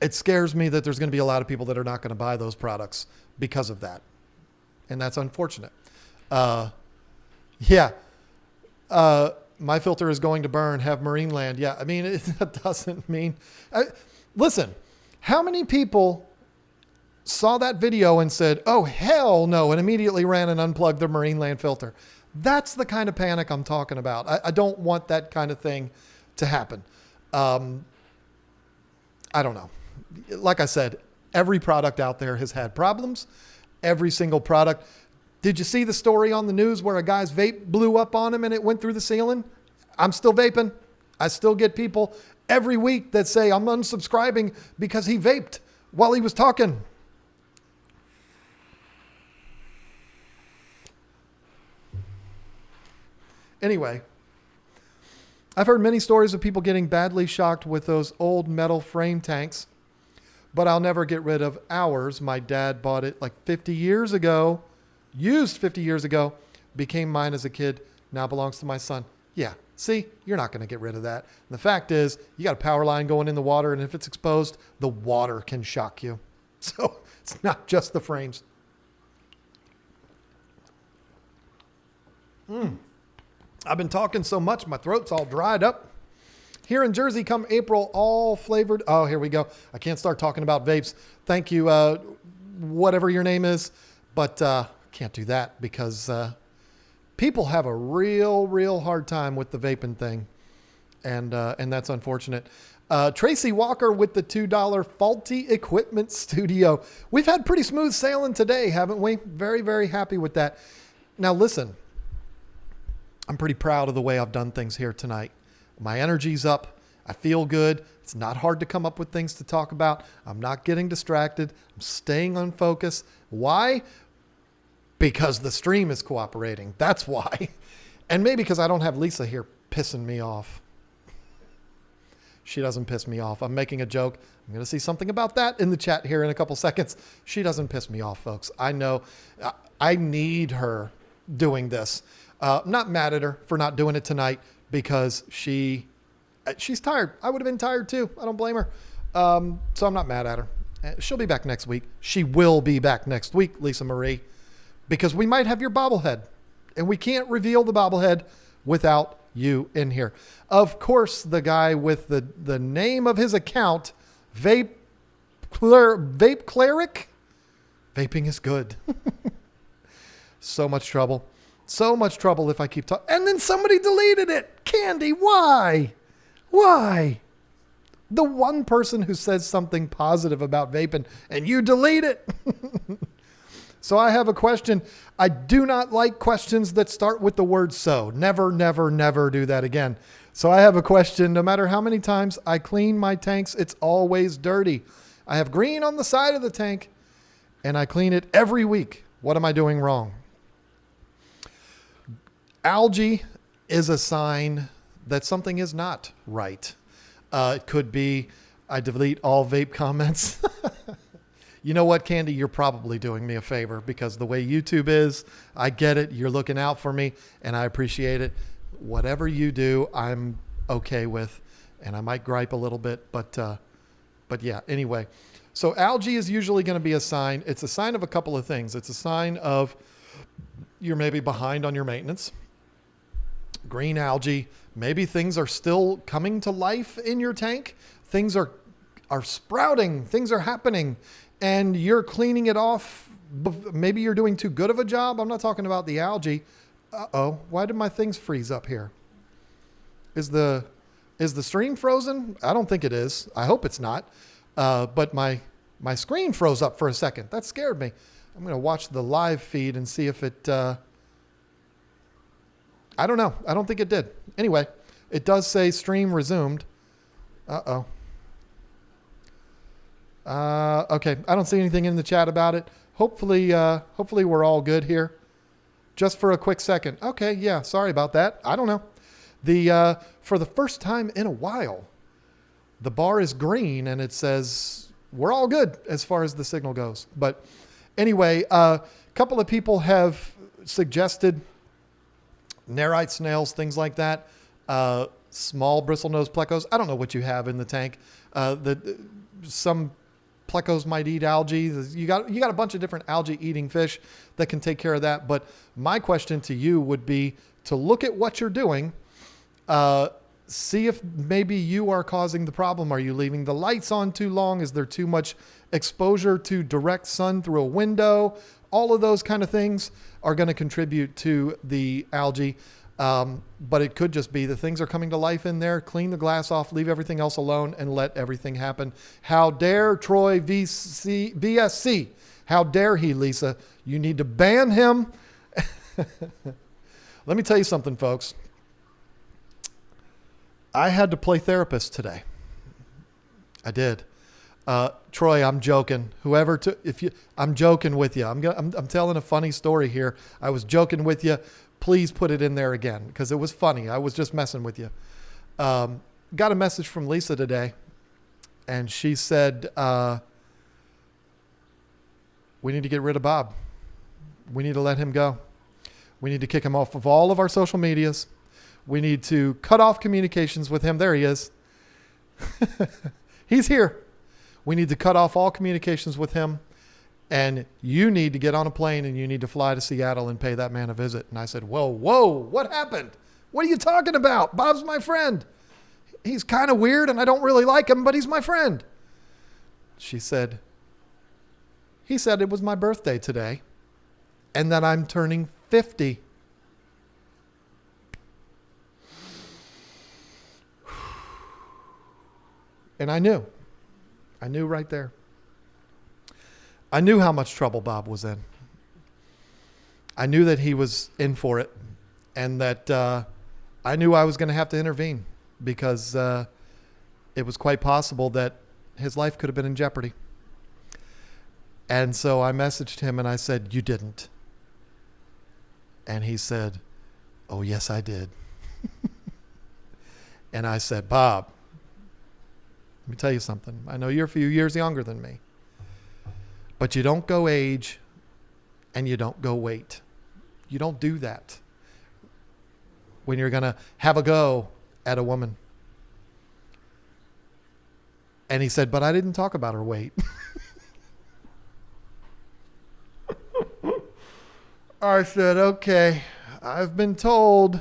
It scares me that there's going to be a lot of people that are not going to buy those products because of that. And that's unfortunate. My filter is going to burn, have Marineland. Yeah, I mean, that doesn't mean... listen, how many people saw that video and said, oh, hell no, and immediately ran and unplugged their Marineland filter? That's the kind of panic I'm talking about. I don't want that kind of thing to happen. I don't know. Like I said, every product out there has had problems. Every single product. Did you see the story on the news where a guy's vape blew up on him and it went through the ceiling? I'm still vaping. I still get people every week that say I'm unsubscribing because he vaped while he was talking. Anyway, I've heard many stories of people getting badly shocked with those old metal frame tanks, but I'll never get rid of ours. My dad bought it like 50 years ago, used 50 years ago, became mine as a kid, now belongs to my son. Yeah, see, you're not going to get rid of that. And the fact is, you got a power line going in the water, and if it's exposed, the water can shock you. So it's not just the frames. I've been talking so much, my throat's all dried up. Here in Jersey, come April, all flavored. Oh, here we go. I can't start talking about vapes. Thank you, whatever your name is. But can't do that because people have a real hard time with the vaping thing. And that's unfortunate. Tracy Walker with the $2 Faulty Equipment Studio. We've had pretty smooth sailing today, haven't we? Very, very happy with that. Now, listen. I'm pretty proud of the way I've done things here tonight. My energy's up. I feel good. It's not hard to come up with things to talk about. I'm not getting distracted. I'm staying on focus. Why? Because the stream is cooperating. That's why. And maybe because I don't have Lisa here pissing me off. She doesn't piss me off. I'm making a joke. I'm going to see something about that in the chat here in a couple seconds. She doesn't piss me off, folks. I know I need her doing this. Not mad at her for not doing it tonight because she's tired. I would have been tired too. I don't blame her. So I'm not mad at her. She'll be back next week. She will be back next week, Lisa Marie, because we might have your bobblehead, and we can't reveal the bobblehead without you in here. Of course, the guy with the name of his account, Vape Cleric. Vaping is good. So much trouble. So much trouble if I keep talking. And then somebody deleted it. Candy, why? Why? The one person who says something positive about vaping and you delete it. So I have a question. I do not like questions that start with the word so. Never, never, never do that again. So I have a question. No matter how many times I clean my tanks, it's always dirty. I have green on the side of the tank and I clean it every week. What am I doing wrong? Algae is a sign that something is not right. It could be I delete all vape comments. You know what, Candy? You're probably doing me a favor because the way YouTube is, I get it. You're looking out for me and I appreciate it. Whatever you do, I'm okay with, and I might gripe a little bit, but yeah, anyway. So algae is usually going to be a sign. It's a sign of a couple of things. It's a sign of you're maybe behind on your maintenance. Green algae, maybe things are still coming to life in your tank. Things are sprouting. Things are happening. And you're cleaning it off. Maybe you're doing too good of a job. I'm not talking about the algae. Uh-oh. Why did my things freeze up here? Is the stream frozen? I don't think it is. I hope it's not. But my screen froze up for a second. That scared me. I'm going to watch the live feed and see if it... I don't know. I don't think it did. Anyway, it does say stream resumed. Uh-oh. Okay. I don't see anything in the chat about it. Hopefully we're all good here. Just for a quick second. Okay. Yeah. Sorry about that. I don't know. For the first time in a while, the bar is green and it says we're all good as far as the signal goes. But anyway, a couple of people have suggested Nerite snails, things like that. Small bristlenose plecos. I don't know what you have in the tank. Some plecos might eat algae. You got a bunch of different algae eating fish that can take care of that. But my question to you would be to look at what you're doing. See if maybe you are causing the problem. Are you leaving the lights on too long? Is there too much exposure to direct sun through a window? All of those kind of things are going to contribute to the algae. But it could just be the things are coming to life in there. Clean the glass off, leave everything else alone, and let everything happen. How dare Troy VSC? How dare he, Lisa? You need to ban him. Let me tell you something, folks. I had to play therapist today. I did. Troy, I'm joking. I'm joking with you. I'm telling a funny story here. I was joking with you. Please put it in there again because it was funny. I was just messing with you. Got a message from Lisa today, and she said, we need to get rid of Bob. We need to let him go. We need to kick him off of all of our social medias. We need to cut off communications with him. There he is. He's here. We need to cut off all communications with him. And you need to get on a plane and you need to fly to Seattle and pay that man a visit. And I said, whoa, what happened? What are you talking about? Bob's my friend. He's kind of weird and I don't really like him, but he's my friend. She said, he said it was my birthday today and that I'm turning 50. And I knew right there. I knew how much trouble Bob was in. I knew that he was in for it and that I knew I was going to have to intervene because it was quite possible that his life could have been in jeopardy. And so I messaged him and I said, you didn't. And he said, oh, yes, I did. And I said, Bob, let me tell you something. I know you're a few years younger than me. But you don't go age and you don't go weight. You don't do that. when you're going to have a go at a woman? And he said, but I didn't talk about her weight. I said, okay, I've been told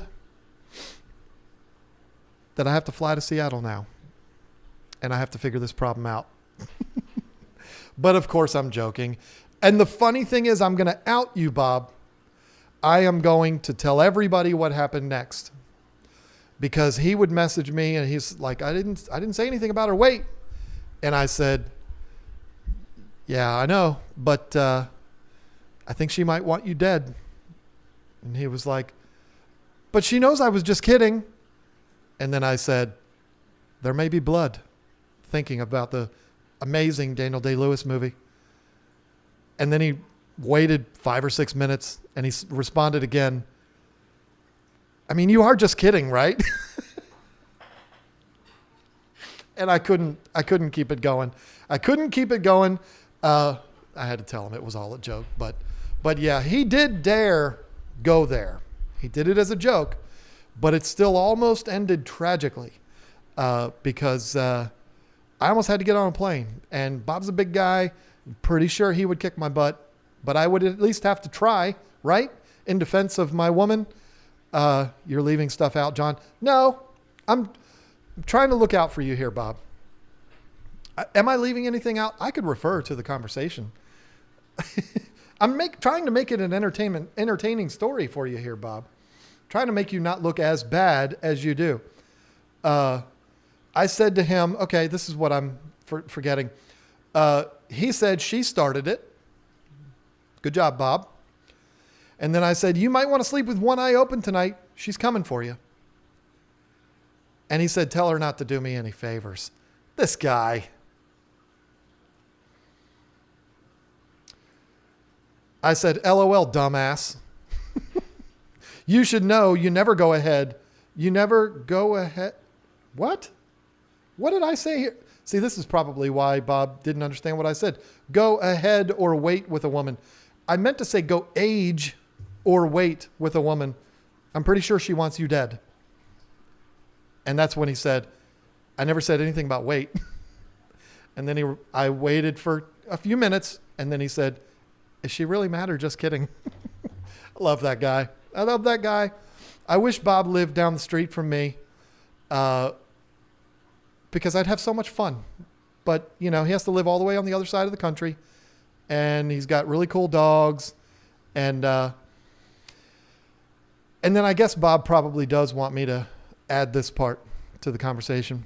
that I have to fly to Seattle now, and I have to figure this problem out. But of course I'm joking. And the funny thing is, I'm going to out you, Bob. I am going to tell everybody what happened next, because he would message me and he's like, I didn't say anything about her weight. And I said, yeah, I know, but I think she might want you dead. And he was like, but she knows I was just kidding. And then I said, there may be blood, thinking about the amazing Daniel Day-Lewis movie. And then he waited 5 or 6 minutes and he responded again, I mean, you are just kidding, right? And I couldn't keep it going. I couldn't keep it going. I had to tell him it was all a joke, but yeah, he did dare go there. He did it as a joke, but it still almost ended tragically, because I almost had to get on a plane, and Bob's a big guy. Pretty sure he would kick my butt, but I would at least have to try, right? In defense of my woman. You're leaving stuff out, John. No, I'm trying to look out for you here, Bob. Am I leaving anything out? I could refer to the conversation. I'm trying to make it an entertaining story for you here, Bob. Trying to make you not look as bad as you do. I said to him, okay, this is what I'm forgetting. He said she started it. Good job, Bob. And then I said, you might want to sleep with one eye open tonight. She's coming for you. And he said, tell her not to do me any favors. This guy. I said, LOL, dumbass. You should know you never go ahead. You never go ahead. What? What did I say here? See, this is probably why Bob didn't understand what I said. Go ahead or wait with a woman. I meant to say go age or wait with a woman. I'm pretty sure she wants you dead. And that's when he said, I never said anything about weight. And then I waited for a few minutes, and then he said, is she really mad or just kidding? I love that guy. I love that guy. I wish Bob lived down the street from me, because I'd have so much fun. But, you know, he has to live all the way on the other side of the country, and he's got really cool dogs. And then I guess Bob probably does want me to add this part to the conversation.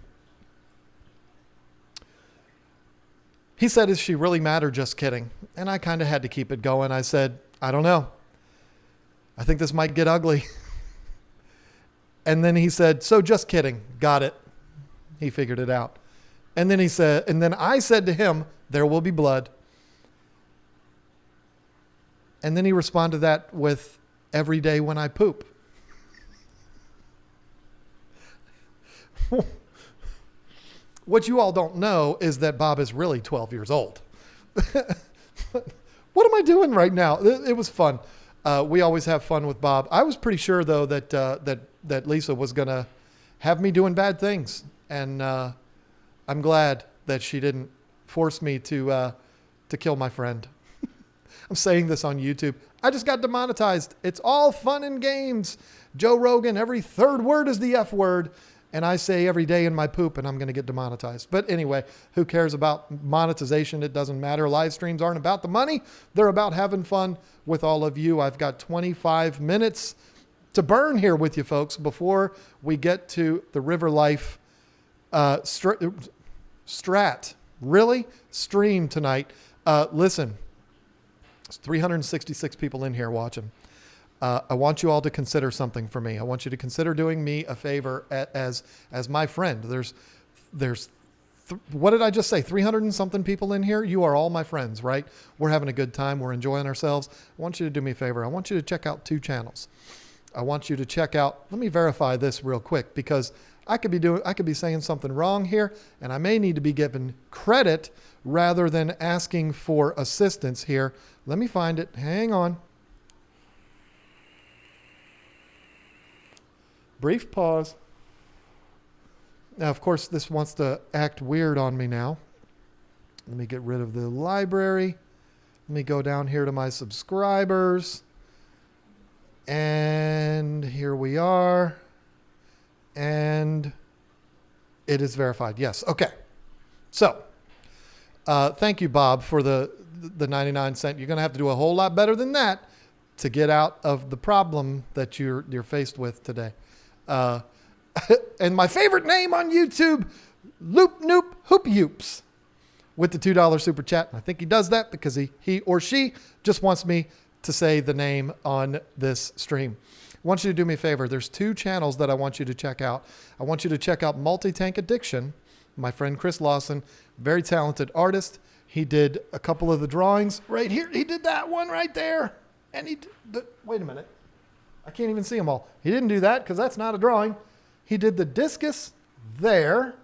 He said, is she really mad or just kidding? And I kind of had to keep it going. I said, I don't know. I think this might get ugly. And then he said, so just kidding. Got it. He figured it out. And then I said to him, there will be blood. And then he responded to that with, every day when I poop. What you all don't know is that Bob is really 12 years old. What am I doing right now? It was fun. We always have fun with Bob. I was pretty sure, though, that Lisa was going to have me doing bad things. And I'm glad that she didn't force me to kill my friend. I'm saying this on YouTube. I just got demonetized. It's all fun and games. Joe Rogan, every third word is the F word. And I say every day in my poop, and I'm going to get demonetized. But anyway, who cares about monetization? It doesn't matter. Live streams aren't about the money. They're about having fun with all of you. I've got 25 minutes to burn here with you folks before we get to the River Life Strat. Really? Stream tonight. Listen, there's 366 people in here watching. I want you all to consider something for me. I want you to consider doing me a favor as my friend. What did I just say? 300 and something people in here. You are all my friends, right? We're having a good time. We're enjoying ourselves. I want you to do me a favor. I want you to check out 2 channels. I want you to check out, let me verify this real quick, because I could be saying something wrong here, and I may need to be given credit rather than asking for assistance here. Let me find it. Hang on. Brief pause. Now, of course, this wants to act weird on me now. Let me get rid of the library. Let me go down here to my subscribers. And here we are. And it is verified. Yes. Okay. So, thank you, Bob, for the 99 cent. You're going to have to do a whole lot better than that to get out of the problem that you're faced with today. And my favorite name on YouTube, Loop Noop Hoop Yoops, with the $2 super chat. I think he does that because he or she just wants me to say the name on this stream. I want you to do me a favor. There's 2 channels that I want you to check out. I want you to check out Multi-Tank Addiction. My friend Chris Lawson, very talented artist. He did a couple of the drawings right here. He did that one right there. And wait a minute. I can't even see them all. He didn't do that because that's not a drawing. He did the discus there.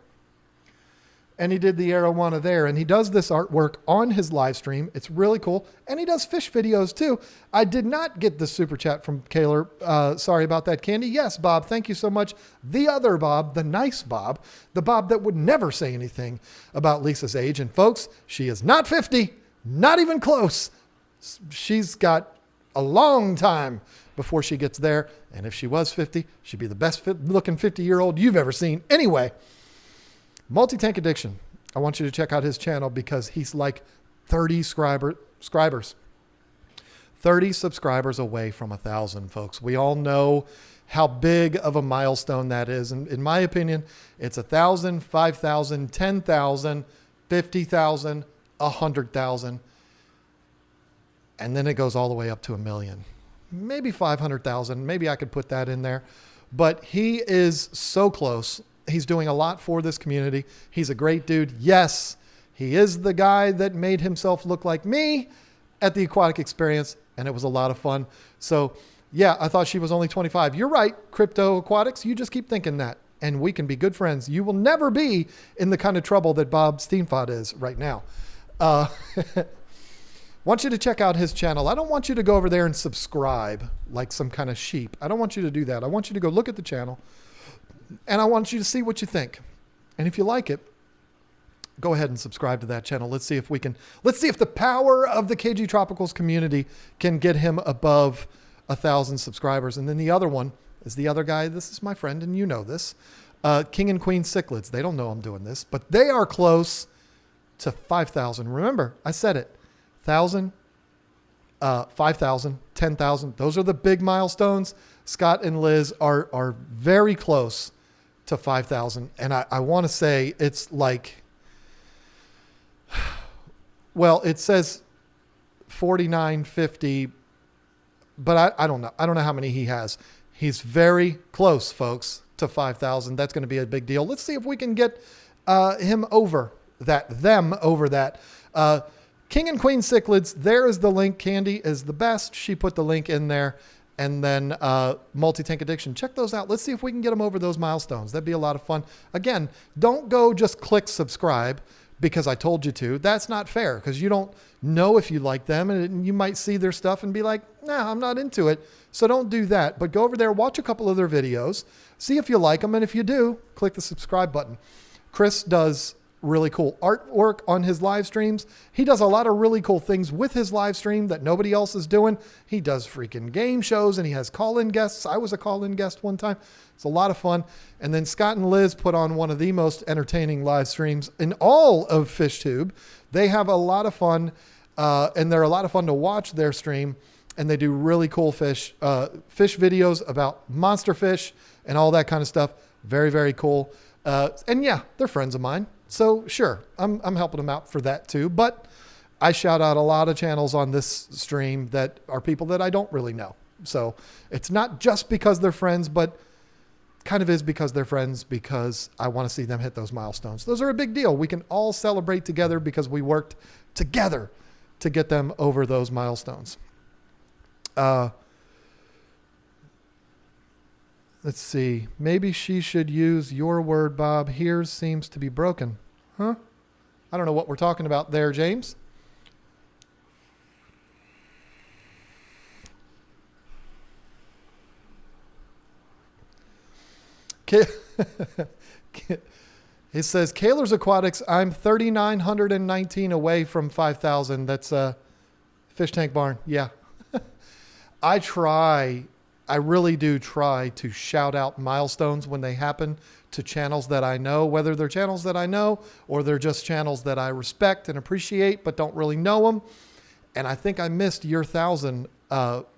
And he did the arowana there. And he does this artwork on his live stream. It's really cool. And he does fish videos too. I did not get the super chat from Kaler. Sorry about that, Candy. Yes, Bob. Thank you so much. The other Bob, the nice Bob, the Bob that would never say anything about Lisa's age. And folks, she is not 50, not even close. She's got a long time before she gets there. And if she was 50, she'd be the best looking 50-year-old you've ever seen. Anyway. Multi-Tank Addiction. I want you to check out his channel because he's like 30 subscribers. 30 subscribers away from 1,000, folks. We all know how big of a milestone that is. And in my opinion, it's 1,000, 5,000, 10,000, 50,000, 100,000. And then it goes all the way up to 1 million. Maybe 500,000. Maybe I could put that in there. But he is so close. He's doing a lot for this community. He's a great dude. Yes, he is the guy that made himself look like me at the aquatic experience, and it was a lot of fun. So, yeah, I thought she was only 25. You're right, Crypto Aquatics. You just keep thinking that, and we can be good friends. You will never be in the kind of trouble that Bob Steenfod is right now. Want you to check out his channel. I don't want you to go over there and subscribe like some kind of sheep. I don't want you to do that. I want you to go look at the channel. And I want you to see what you think. And if you like it, go ahead and subscribe to that channel. Let's see if the power of the KGTropicals community can get him above 1,000 subscribers. And then the other one is the other guy. This is my friend, and you know this. King and Queen Cichlids. They don't know I'm doing this, but they are close to 5,000. Remember, I said it. 1,000, 5,000, 10,000. Those are the big milestones. Scott and Liz are very close to 5,000. And I want to say it's like, well, it says 4,950, but I don't know. I don't know how many he has. He's very close, folks, to 5,000. That's going to be a big deal. Let's see if we can get them over that. King and Queen Cichlids, there is the link. Candy is the best. She put the link in there. And then Multi-Tank Addiction. Check those out. Let's see if we can get them over those milestones. That'd be a lot of fun. Again, don't go just click subscribe because I told you to. That's not fair because you don't know if you like them. And you might see their stuff and be like, nah, I'm not into it. So don't do that. But go over there, watch a couple of their videos, see if you like them. And if you do, click the subscribe button. Chris does really cool artwork on his live streams. He does a lot of really cool things with his live stream that nobody else is doing. He does freaking game shows and he has call-in guests. I was a call-in guest one time. It's a lot of fun. And then Scott and Liz put on one of the most entertaining live streams in all of FishTube. They have a lot of fun and they're a lot of fun to watch their stream. And they do really cool fish videos about monster fish and all that kind of stuff. Very, very cool. And yeah, they're friends of mine. So sure, I'm helping them out for that too. But I shout out a lot of channels on this stream that are people that I don't really know. So it's not just because they're friends, but kind of is because they're friends because I want to see them hit those milestones. Those are a big deal. We can all celebrate together because we worked together to get them over those milestones. Let's see. Maybe she should use your word, Bob. Here's seems to be broken. Huh? I don't know what we're talking about there, James. It says, Kaler's Aquatics, I'm 3,919 away from 5,000. That's a fish tank barn. Yeah. I really do try to shout out milestones when they happen to channels that I know, whether they're channels that I know or they're just channels that I respect and appreciate, but don't really know them. And I think I missed your 1,000,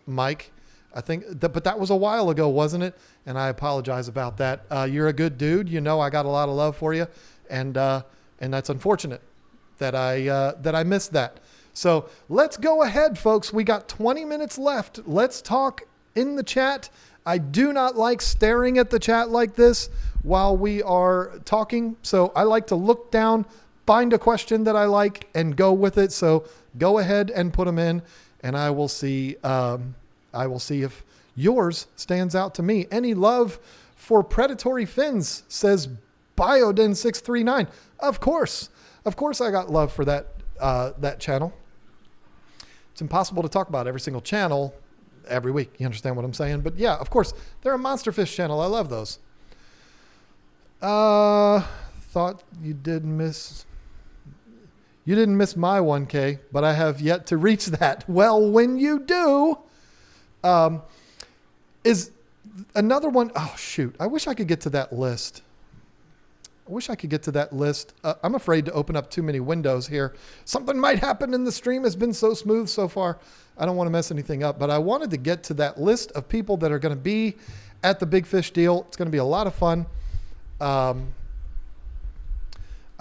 Mike. But that was a while ago, wasn't it? And I apologize about that. You're a good dude. You know, I got a lot of love for you. And that's unfortunate that I missed that. So let's go ahead, folks. We got 20 minutes left. Let's talk in the chat. I do not like staring at the chat like this while we are talking. So I like to look down, find a question that I like, and go with it. So go ahead and put them in, and I will see if yours stands out to me. Any love for predatory fins, says Bioden 639. Of course I got love for that channel. It's impossible to talk about every single channel every week. You understand what I'm saying? But yeah, of course, they're a monster fish channel. I love those. Thought you didn't miss my 1K, but I have yet to reach that. Well, when you do, is another one. Oh shoot. I wish I could get to that list. I'm afraid to open up too many windows here. Something might happen, and the stream has been so smooth so far. I don't want to mess anything up, but I wanted to get to that list of people that are going to be at the Big Fish deal. It's going to be a lot of fun. I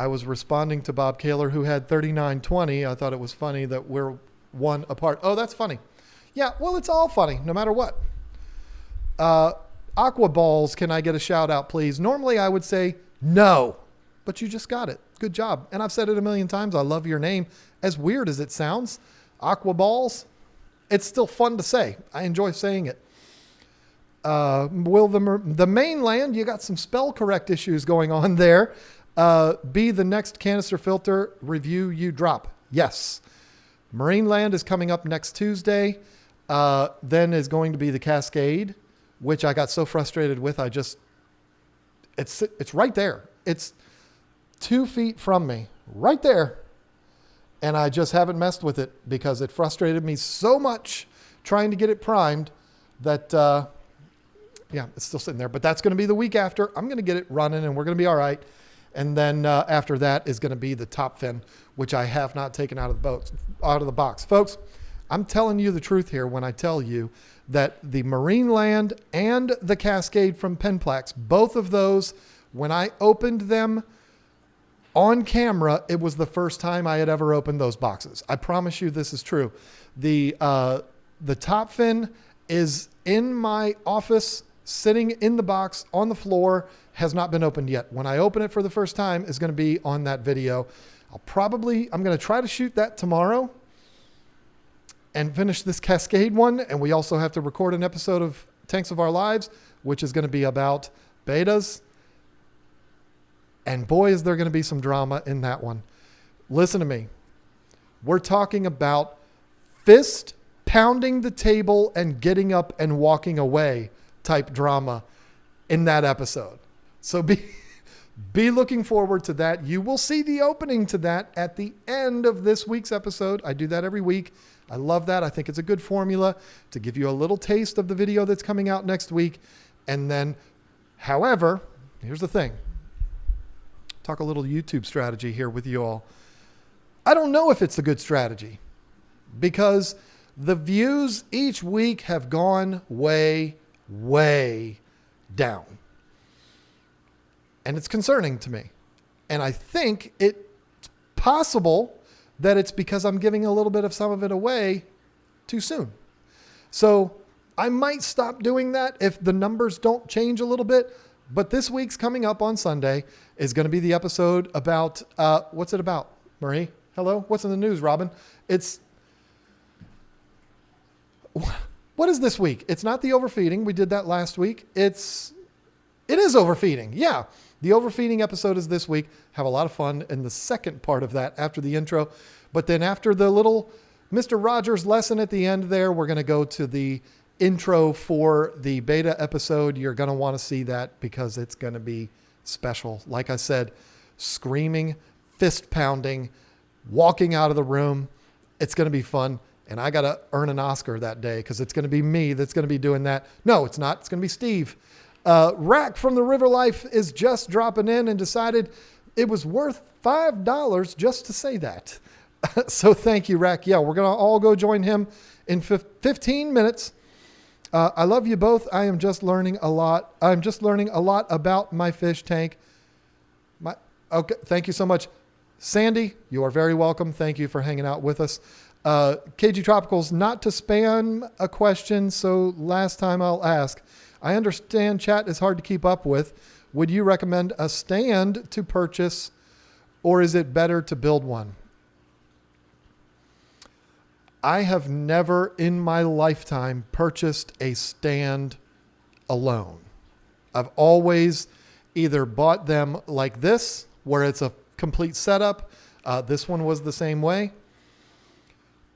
was responding to Bob Kaler, who had 3920. I thought it was funny that we're one apart. Oh, that's funny. Yeah, well, it's all funny, no matter what. Aqua Balls, can I get a shout out, please? Normally I would say no, but you just got it. Good job. And I've said it a million times. I love your name. As weird as it sounds, Aqua Balls, it's still fun to say. I enjoy saying it. Will the mainland, you got some spell correct issues going on there, be the next canister filter review you drop? Yes. Marineland is coming up next Tuesday. Then is going to be the Cascade, which I got so frustrated with. It's right there. It's 2 feet from me, right there. And I just haven't messed with it because it frustrated me so much trying to get it primed that, it's still sitting there. But that's going to be the week after. I'm going to get it running and we're going to be all right. And then after that is going to be the top fin, which I have not taken out of the box. Folks, I'm telling you the truth here when I tell you that the Marineland and the Cascade from Penplax, both of those, when I opened them on camera, it was the first time I had ever opened those boxes. I promise you this is true. The top fin is in my office, sitting in the box on the floor, has not been opened yet. When I open it for the first time, is going to be on that video. I'm going to try to shoot that tomorrow and finish this Cascade one. And we also have to record an episode of Tanks of Our Lives, which is going to be about betas. And boy, is there going to be some drama in that one. Listen to me. We're talking about fist pounding the table and getting up and walking away type drama in that episode. So be looking forward to that. You will see the opening to that at the end of this week's episode. I do that every week. I love that. I think it's a good formula to give you a little taste of the video that's coming out next week. And then, however, here's the thing. Talk a little YouTube strategy here with you all. I don't know if it's a good strategy because the views each week have gone way, way down. And it's concerning to me. And I think it's possible that it's because I'm giving a little bit of some of it away too soon. So I might stop doing that if the numbers don't change a little bit. But this week's coming up on Sunday is going to be the episode about, what's it about, Marie? Hello? What's in the news, Robin? What is this week? It's not the overfeeding. We did that last week. It is overfeeding. Yeah. The overfeeding episode is this week. Have a lot of fun in the second part of that after the intro. But then after the little Mr. Rogers lesson at the end there, we're going to go to the intro for the beta episode. You're going to want to see that because it's going to be special. Like I said, screaming, fist pounding, walking out of the room. It's going to be fun. And I got to earn an Oscar that day because it's going to be me that's going to be doing that. No, it's not. It's going to be Steve. Rack from the River Life is just dropping in and decided it was worth $5 just to say that. So thank you, Rack. Yeah, we're going to all go join him in 15 minutes. I love you both. I am just learning a lot. I'm just learning a lot about my fish tank. Okay, thank you so much. Sandy, you are very welcome. Thank you for hanging out with us. KGTropicals, not to spam a question, so last time I'll ask. I understand chat is hard to keep up with. Would you recommend a stand to purchase, or is it better to build one? I have never in my lifetime purchased a stand alone. I've always either bought them like this, where it's a complete setup. This one was the same way.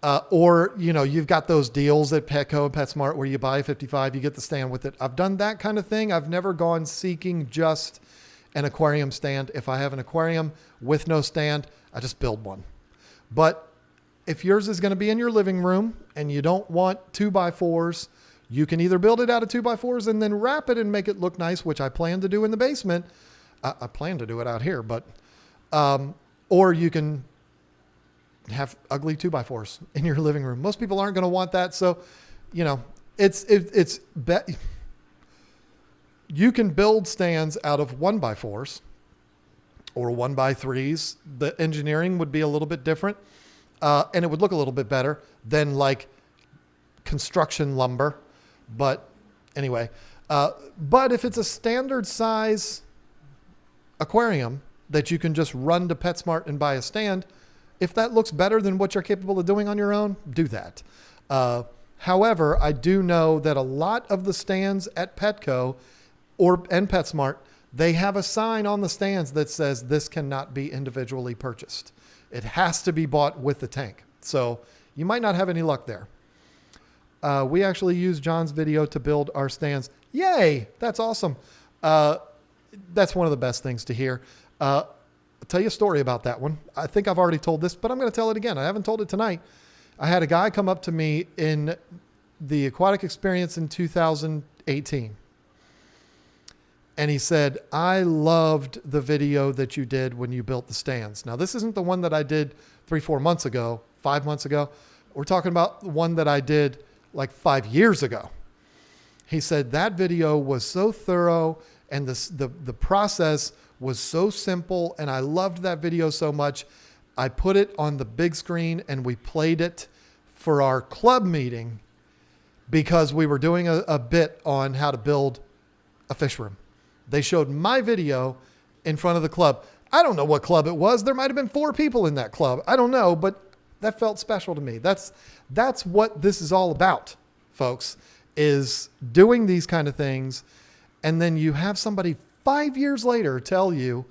Or, you've got those deals at Petco and PetSmart where you buy 55, you get the stand with it. I've done that kind of thing. I've never gone seeking just an aquarium stand. If I have an aquarium with no stand, I just build one. But if yours is going to be in your living room and you don't want 2x4s, you can either build it out of 2x4s and then wrap it and make it look nice, which I plan to do in the basement. I plan to do it out here, but, or you can have ugly 2x4s in your living room. Most people aren't going to want that. So, you can build stands out of 1x4s or 1x3s. The engineering would be a little bit different. And it would look a little bit better than like construction lumber. But anyway, but if it's a standard size aquarium that you can just run to PetSmart and buy a stand, if that looks better than what you're capable of doing on your own, do that. However, I do know that a lot of the stands at Petco and PetSmart, they have a sign on the stands that says this cannot be individually purchased. It has to be bought with the tank. So you might not have any luck there. We actually use John's video to build our stands. Yay! That's awesome. That's one of the best things to hear. I'll tell you a story about that one. I think I've already told this, but I'm going to tell it again. I haven't told it tonight. I had a guy come up to me in the aquatic experience in 2018. And he said, I loved the video that you did when you built the stands. Now, this isn't the one that I did 3-4 months ago, 5 months ago. We're talking about the one that I did like 5 years ago. He said that video was so thorough and the process was so simple. And I loved that video so much. I put it on the big screen and we played it for our club meeting because we were doing a bit on how to build a fish room. They showed my video in front of the club. I don't know what club it was. There might have been 4 people in that club. I don't know, but that felt special to me. That's what this is all about, folks, is doing these kind of things. And then you have somebody 5 years later tell you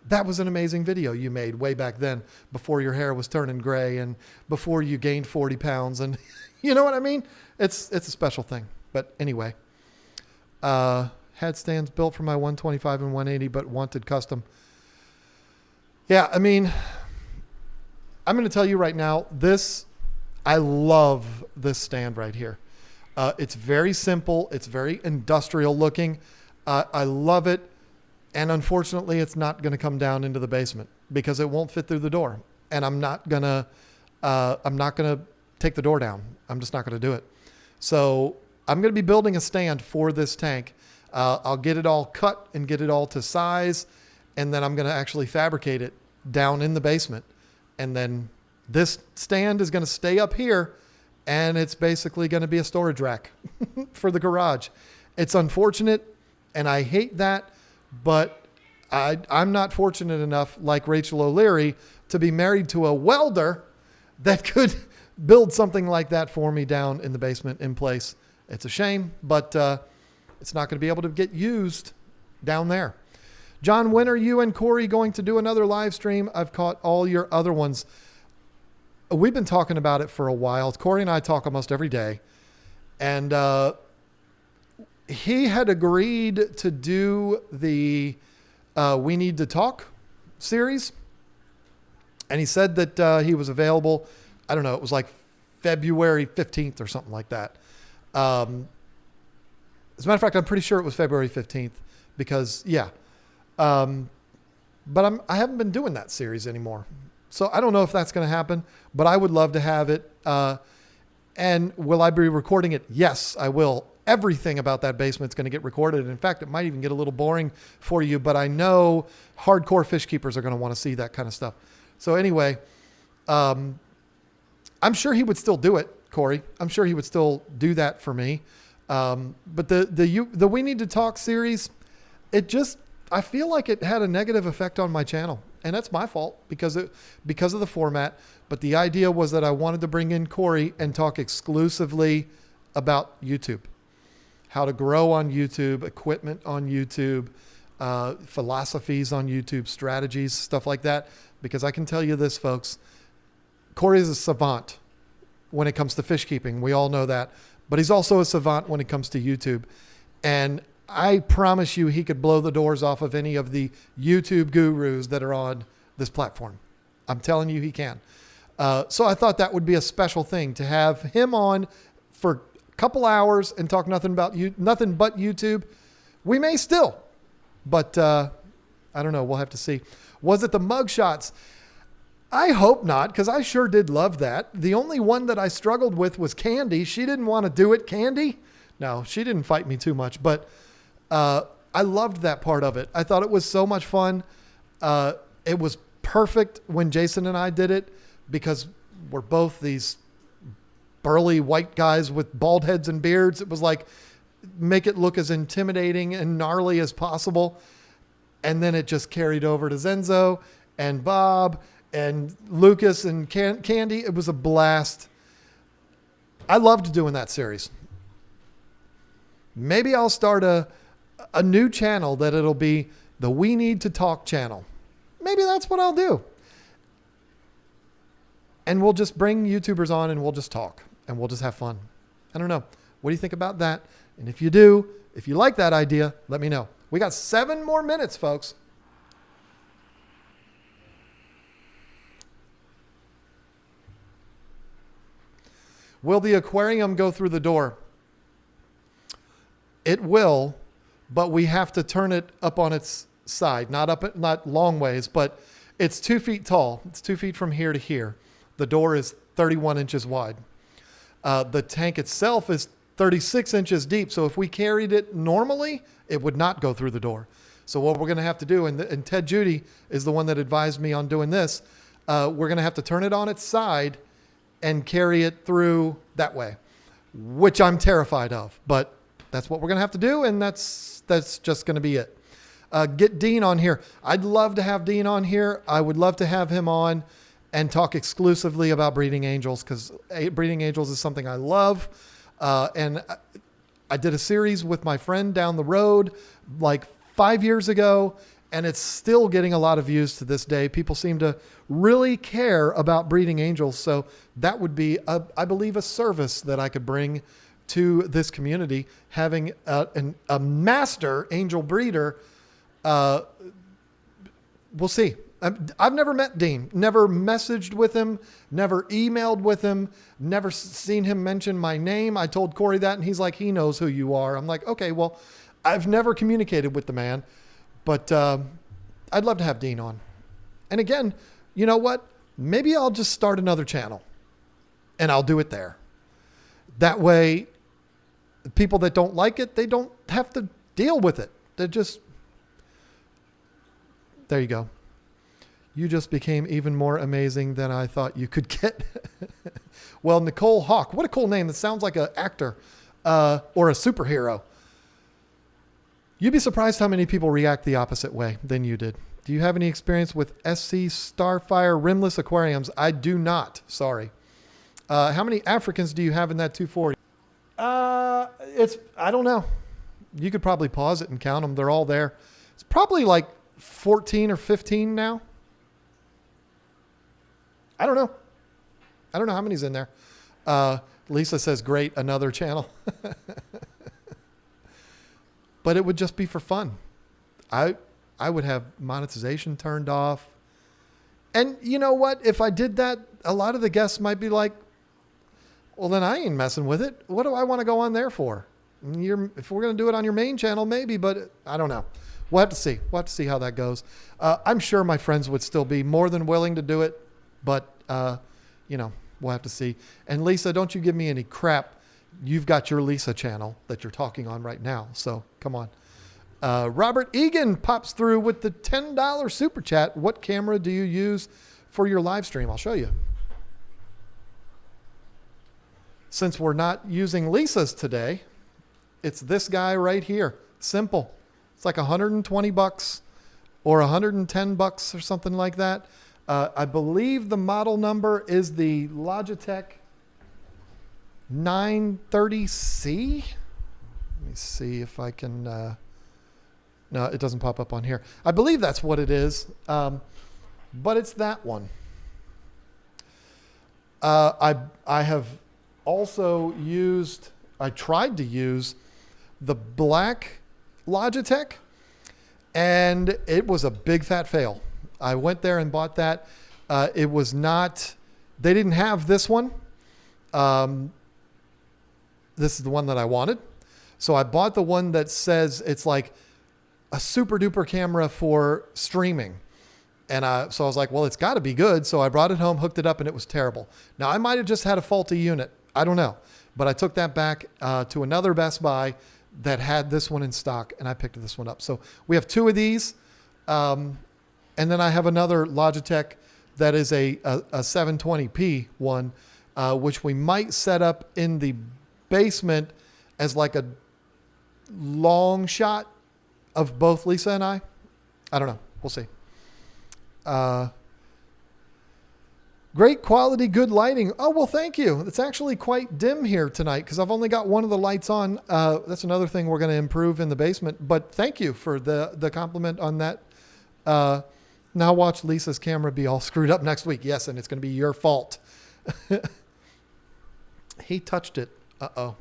that was an amazing video you made way back then before your hair was turning gray and before you gained 40 pounds. And you know what I mean? It's a special thing. But anyway, had stands built for my 125 and 180, but wanted custom. Yeah, I mean, I'm going to tell you right now, I love this stand right here. It's very simple. It's very industrial looking. I love it. And unfortunately, it's not going to come down into the basement because it won't fit through the door. And I'm not going to take the door down. I'm just not going to do it. So I'm going to be building a stand for this tank. I'll get it all cut and get it all to size. And then I'm going to actually fabricate it down in the basement. And then this stand is going to stay up here. And it's basically going to be a storage rack for the garage. It's unfortunate. And I hate that. But I'm not fortunate enough, like Rachel O'Leary, to be married to a welder that could build something like that for me down in the basement in place. It's a shame, but it's not going to be able to get used down there. John, when are you and Corey going to do another live stream? I've caught all your other ones. We've been talking about it for a while. Corey and I talk almost every day. And he had agreed to do the We Need to Talk series. And he said that he was available. I don't know. It was like February 15th or something like that. As a matter of fact, I'm pretty sure it was February 15th because, yeah. But I haven't been doing that series anymore. So I don't know if that's going to happen, but I would love to have it. And will I be recording it? Yes, I will. Everything about that basement's going to get recorded. In fact, it might even get a little boring for you, but I know hardcore fish keepers are going to want to see that kind of stuff. So anyway, I'm sure he would still do it, Corey. I'm sure he would still do that for me. But the We Need to Talk series, I feel like it had a negative effect on my channel, and that's my fault because of the format. But the idea was that I wanted to bring in Corey and talk exclusively about YouTube, how to grow on YouTube, equipment on YouTube, philosophies on YouTube, strategies, stuff like that. Because I can tell you this, folks, Corey is a savant when it comes to fish keeping. We all know that. But he's also a savant when it comes to YouTube. And I promise you he could blow the doors off of any of the YouTube gurus that are on this platform. I'm telling you he can. So I thought that would be a special thing to have him on for a couple hours and talk nothing but YouTube. We may still, but I don't know. We'll have to see. Was it the mug shots? I hope not, because I sure did love that. The only one that I struggled with was Candy. She didn't want to do it. Candy? No, she didn't fight me too much, but I loved that part of it. I thought it was so much fun. It was perfect when Jason and I did it because we're both these burly white guys with bald heads and beards. It was like, make it look as intimidating and gnarly as possible. And then it just carried over to Zenzo and Bob and Lucas and Candy. It was a blast. I loved doing that series. Maybe I'll start a new channel that it'll be the We Need to Talk channel. Maybe that's what I'll do. And we'll just bring YouTubers on and we'll just talk and we'll just have fun. I don't know. What do you think about that? And if you do, if you like that idea, let me know. We got 7 more minutes, folks. Will the aquarium go through the door? It will, but we have to turn it up on its side, not long ways, but it's 2 feet tall. It's 2 feet from here to here. The door is 31 inches wide. The tank itself is 36 inches deep. So if we carried it normally, it would not go through the door. So what we're going to have to do, and Ted Judy is the one that advised me on doing this, we're going to have to turn it on its side and carry it through that way, which I'm terrified of. But that's what we're going to have to do, and that's just going to be it. Get Dean on here. I'd love to have Dean on here. I would love to have him on and talk exclusively about breeding angels because breeding angels is something I love. And I did a series with my friend down the road like 5 years ago, and it's still getting a lot of views to this day. People seem to really care about breeding angels. So that would be, I believe, a service that I could bring to this community, having a master angel breeder. We'll see. I've never met Dean, never messaged with him, never emailed with him, never seen him mention my name. I told Corey that, and he's like, he knows who you are. I'm like, okay, well, I've never communicated with the man, but I'd love to have Dean on. And again, you know what? Maybe I'll just start another channel and I'll do it there. That way, people that don't like it, they don't have to deal with it. They're just, there you go. You just became even more amazing than I thought you could get. Well, Nicole Hawk, what a cool name. That sounds like an actor or a superhero. You'd be surprised how many people react the opposite way than you did. Do you have any experience with SC Starfire rimless aquariums? I do not. Sorry. How many Africans do you have in that 240? I don't know. You could probably pause it and count them. They're all there. It's probably like 14 or 15 now. I don't know how many's in there. Lisa says, great, another channel. But it would just be for fun. I would have monetization turned off. And you know what? If I did that, a lot of the guests might be like, well, then I ain't messing with it. What do I want to go on there for? If we're going to do it on your main channel, maybe, but I don't know. We'll have to see. We'll have to see how that goes. I'm sure my friends would still be more than willing to do it, but, we'll have to see. And Lisa, don't you give me any crap. You've got your Lisa channel that you're talking on right now. So come on. Robert Egan pops through with the $10 super chat. What camera do you use for your live stream? I'll show you. Since we're not using Lisa's today, it's this guy right here. Simple. It's like $120 or $110 or something like that. I believe the model number is the Logitech 930C. Let me see if I can... no, it doesn't pop up on here. I believe that's what it is, but it's that one. I have also used... I tried to use the black Logitech, and it was a big fat fail. I went there and bought that. It was not, they didn't have this one. This is the one that I wanted. So I bought the one that says it's like a super duper camera for streaming. And so I was like, well, it's got to be good. So I brought it home, hooked it up, and it was terrible. Now, I might have just had a faulty unit. I don't know. But I took that back to another Best Buy that had this one in stock, and I picked this one up. So we have two of these. And then I have another Logitech that is a 720p one, which we might set up in the basement as like a long shot of both Lisa and I. I don't know. We'll see. Great quality, good lighting. Oh, well, thank you. It's actually quite dim here tonight because I've only got one of the lights on. That's another thing we're going to improve in the basement. But thank you for the compliment on that. Now watch Lisa's camera be all screwed up next week. Yes, and it's going to be your fault. He touched it. Uh-oh.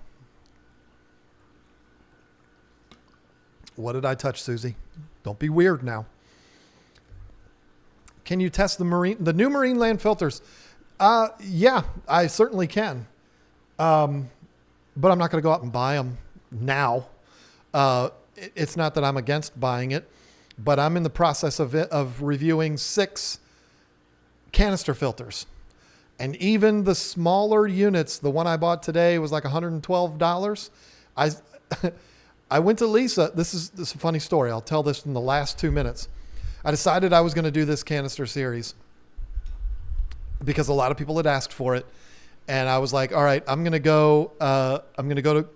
What did I touch, Susie? Don't be weird now. Can you test the new Marineland filters? Yeah, I certainly can. But I'm not going to go out and buy them now. It's not that I'm against buying it, but I'm in the process of reviewing 6 canister filters. And even the smaller units, the one I bought today was like $112. I went to Lisa. This is a funny story. I'll tell this in the last 2 minutes. I decided I was going to do this canister series because a lot of people had asked for it. And I was like, all right, I'm going to go to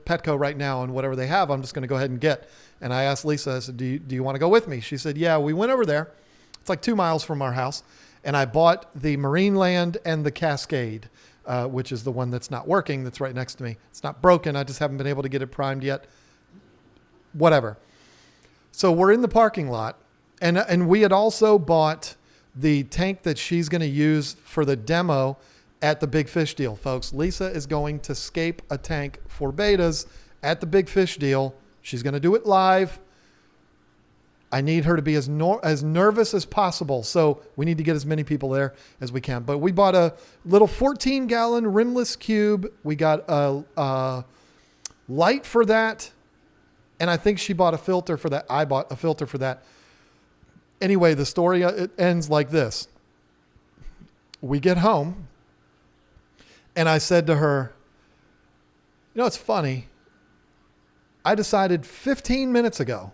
Petco right now, and whatever they have, I'm just going to go ahead and get. And I asked Lisa, I said, do you want to go with me? She said, yeah. We went over there. It's like 2 miles from our house. And I bought the Marineland and the Cascade, which is the one that's not working. That's right next to me. It's not broken. I just haven't been able to get it primed yet. Whatever. So we're in the parking lot. And we had also bought the tank that she's going to use for the demo at the Big Fish Deal, folks. Lisa is going to scape a tank for betas at the Big Fish Deal. She's going to do it live. I need her to be as nervous as possible. So we need to get as many people there as we can. But we bought a little 14-gallon rimless cube. We got a light for that. And I think she bought a filter for that. I bought a filter for that. Anyway, the story it ends like this. We get home, and I said to her, you know, it's funny. I decided 15 minutes ago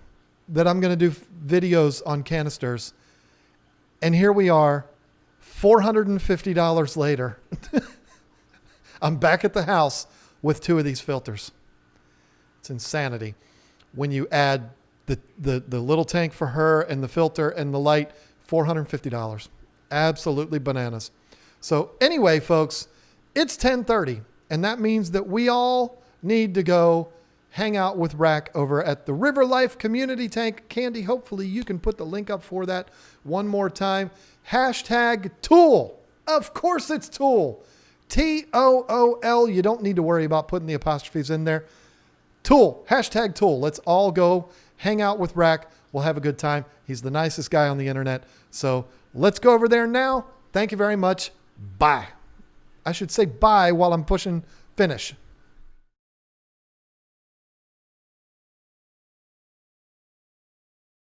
that I'm going to do videos on canisters, and here we are, $450 later. I'm back at the house with 2 of these filters. It's insanity. When you add the little tank for her and the filter and the light, $450. Absolutely bananas. So anyway, folks, it's 10:30, and that means that we all need to go hang out with Rack over at the River Life Community Tank. Candy, hopefully you can put the link up for that one more time. #Tool. Of course it's Tool. Tool. You don't need to worry about putting the apostrophes in there. Tool, hashtag Tool. Let's all go hang out with Rack. We'll have a good time. He's the nicest guy on the internet. So let's go over there now. Thank you very much. Bye. I should say bye while I'm pushing finish.